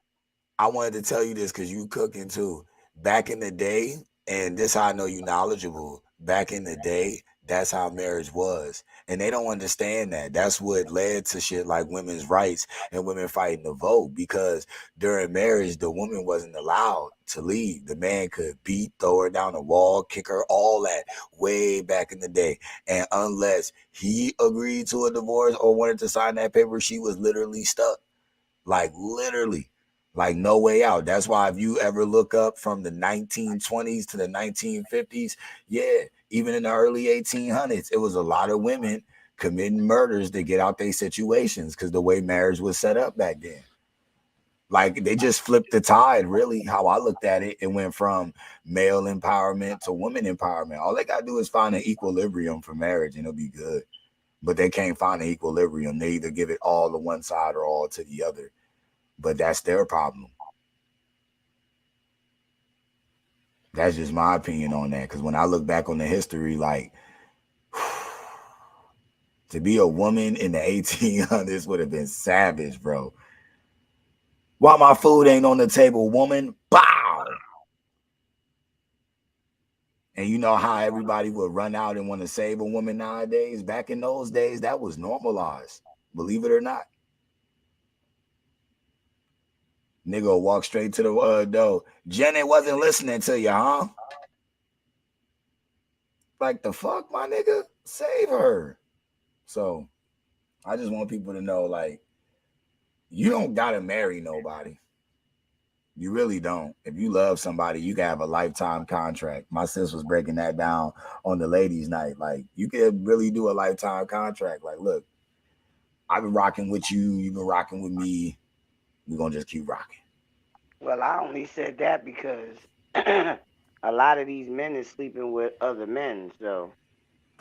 I wanted to tell you this because you cooking too. Back in the day, and this how I know you knowledgeable. Back in the day, That's how marriage was. And they don't understand that. That's what led to shit like women's rights and women fighting to vote, because during marriage, the woman wasn't allowed to leave. The man could beat, throw her down the wall, kick her, all that way back in the day. And unless he agreed to a divorce or wanted to sign that paper, she was literally stuck. Like literally. Like no way out. That's why if you ever look up from the 1920s to the 1950s, yeah, even in the early 1800s, it was a lot of women committing murders to get out their situations because the way marriage was set up back then. Like they just flipped the tide, really, how I looked at it. It went from male empowerment to women empowerment. All they got to do is find an equilibrium for marriage and it'll be good. But they can't find an equilibrium. They either give it all to one side or all to the other. But that's their problem. That's just my opinion on that. Because when I look back on the history, like, to be a woman in the 1800s would have been savage, bro. Why my food ain't on the table, woman? Bow! And you know how everybody would run out and want to save a woman nowadays? Back in those days, that was normalized. Believe it or not. Nigga walk straight to the door. Jenny wasn't listening to you, huh? Like the fuck, my nigga? Save her. So I just want people to know, like, you don't gotta marry nobody. You really don't. If you love somebody, you can have a lifetime contract. My sis was breaking that down on the ladies' night. Like, you could really do a lifetime contract. Like, look, I've been rocking with you. You've been rocking with me. We're gonna just keep rocking. Well, I only said that because a lot of these men is sleeping with other men. So,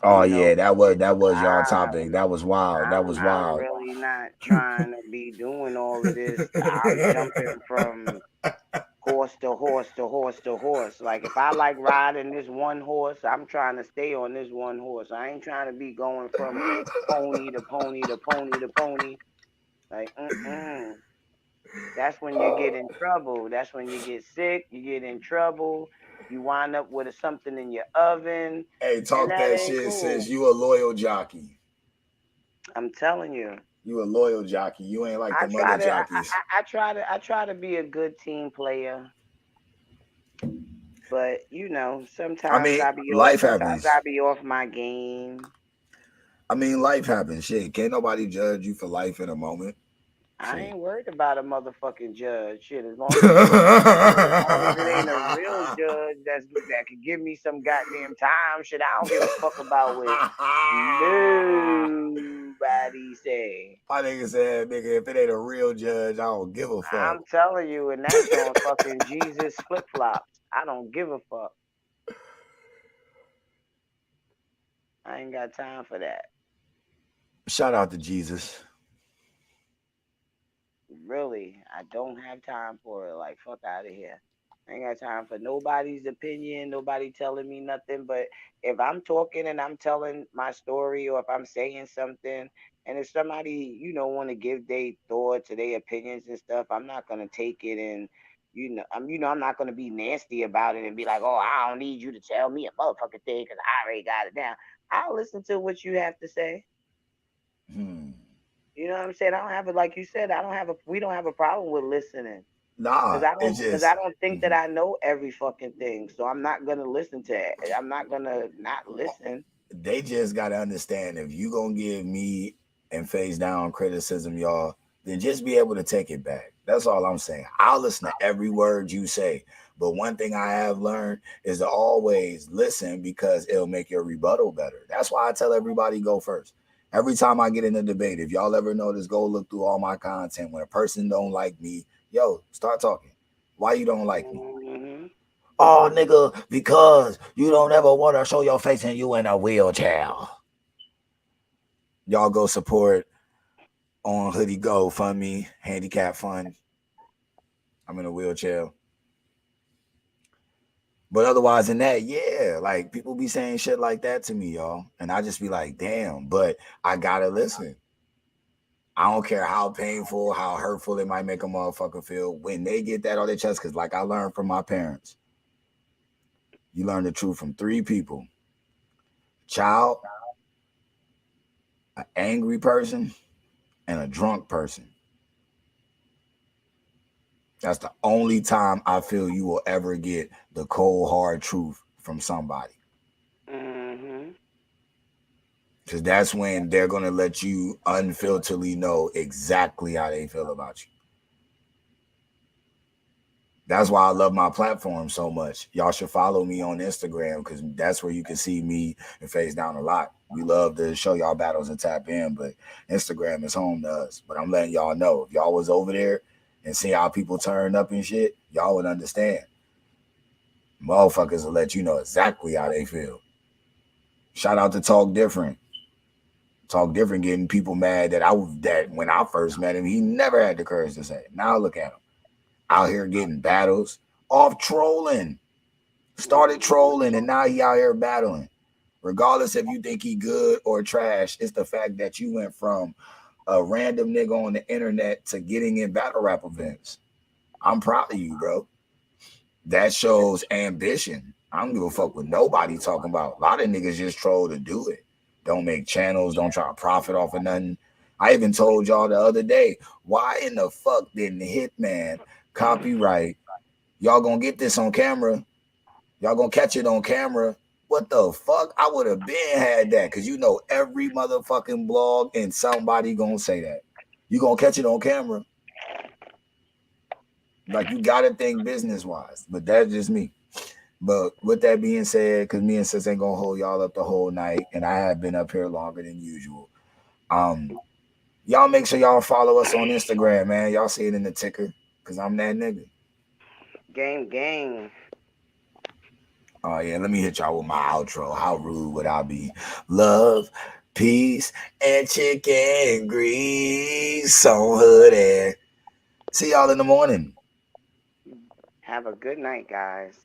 Oh you know, yeah, that was y'all topic. That was wild. That was I'm wild. really not trying to be doing all of this. I'm jumping from horse to horse to horse to horse. Like if I like riding this one horse, I'm trying to stay on this one horse. I ain't trying to be going from pony to pony to pony to pony. Like, That's when you get in trouble. That's when you get sick. You get in trouble. You wind up with something in your oven. Hey, talk that that ain't shit, cool. sis. You a loyal jockey. I'm telling you. You a loyal jockey. You ain't like the other jockeys. I try to be a good team player. But you know, sometimes I be life off. happens. Sometimes I be off my game. I mean, life happens. Shit, can't nobody judge you for life in a moment. I ain't worried about a motherfucking judge. Shit, as long as it ain't a real judge that can give me some goddamn time. Shit, I don't give a fuck about what nobody say. My nigga said, nigga, if it ain't a real judge, I don't give a fuck. I'm telling you, and that's on fucking Jesus flip flops. I don't give a fuck. I ain't got time for that. Shout out to Jesus. Really, I don't have time for it. Like, fuck out of here. I ain't got time for nobody's opinion, nobody telling me nothing. But if I'm talking and I'm telling my story, or if I'm saying something, and if somebody, want to give their thoughts or their opinions and stuff, I'm not gonna take it and I'm not gonna be nasty about it and be like, oh, I don't need you to tell me a motherfucking thing because I already got it down. I'll listen to what you have to say. You know what I'm saying? I don't have it, like you said. We don't have a problem with listening. Nah, because I don't think that I know every fucking thing. So I'm not gonna listen to it. I'm not gonna not listen. They just gotta understand, if you gonna give me and face down criticism, y'all, then just be able to take it back. That's all I'm saying. I'll listen to every word you say. But one thing I have learned is to always listen, because it'll make your rebuttal better. That's why I tell everybody go first. Every time I get in a debate, if y'all ever notice, go look through all my content. When a person don't like me, yo, start talking. Why you don't like me? Mm-hmm. Oh, nigga, because you don't ever want to show your face and you in a wheelchair. Y'all go support OnHoodie Go, Fund Me, Handicap Fund. I'm in a wheelchair. But otherwise than that, yeah, like people be saying shit like that to me, y'all. And I just be like, damn, but I gotta listen. I don't care how painful, how hurtful it might make a motherfucker feel when they get that on their chest. Because like I learned from my parents, you learn the truth from 3 people. child, an angry person, and a drunk person. That's the only time I feel you will ever get the cold, hard truth from somebody. Because that's when they're going to let you unfilteredly know exactly how they feel about you. That's why I love my platform so much. Y'all should follow me on Instagram because that's where you can see me and Face Down a lot. We love to show y'all battles and tap in, but Instagram is home to us. But I'm letting y'all know, if y'all was over there and see how people turn up and shit, y'all would understand. Motherfuckers will let you know exactly how they feel. Shout out to Talk Different. Talk Different getting people mad that when I first met him, he never had the courage to say it. Now look at him. Out here getting battles off trolling. Started trolling and now he out here battling. Regardless if you think he good or trash, it's the fact that you went from a random nigga on the internet to getting in battle rap events. I'm proud of you, bro. That shows ambition. I don't give a fuck what nobody talking about. A lot of niggas just troll to do it. Don't make channels, don't try to profit off of nothing. I even told y'all the other day, why in the fuck didn't Hitman copyright? Y'all gonna get this on camera. Y'all gonna catch it on camera. What the fuck? I would have been had that because you know every motherfucking blog and somebody gonna say that. You gonna catch it on camera. Like you gotta think business wise, but that's just me. But with that being said, because me and Sis ain't gonna hold y'all up the whole night, and I have been up here longer than usual. Y'all make sure y'all follow us on Instagram, man. Y'all see it in the ticker, because I'm that nigga. Gang. Oh, yeah, let me hit y'all with my outro. How rude would I be? Love, peace, and chicken grease on Hoodie. See y'all in the morning. Have a good night, guys.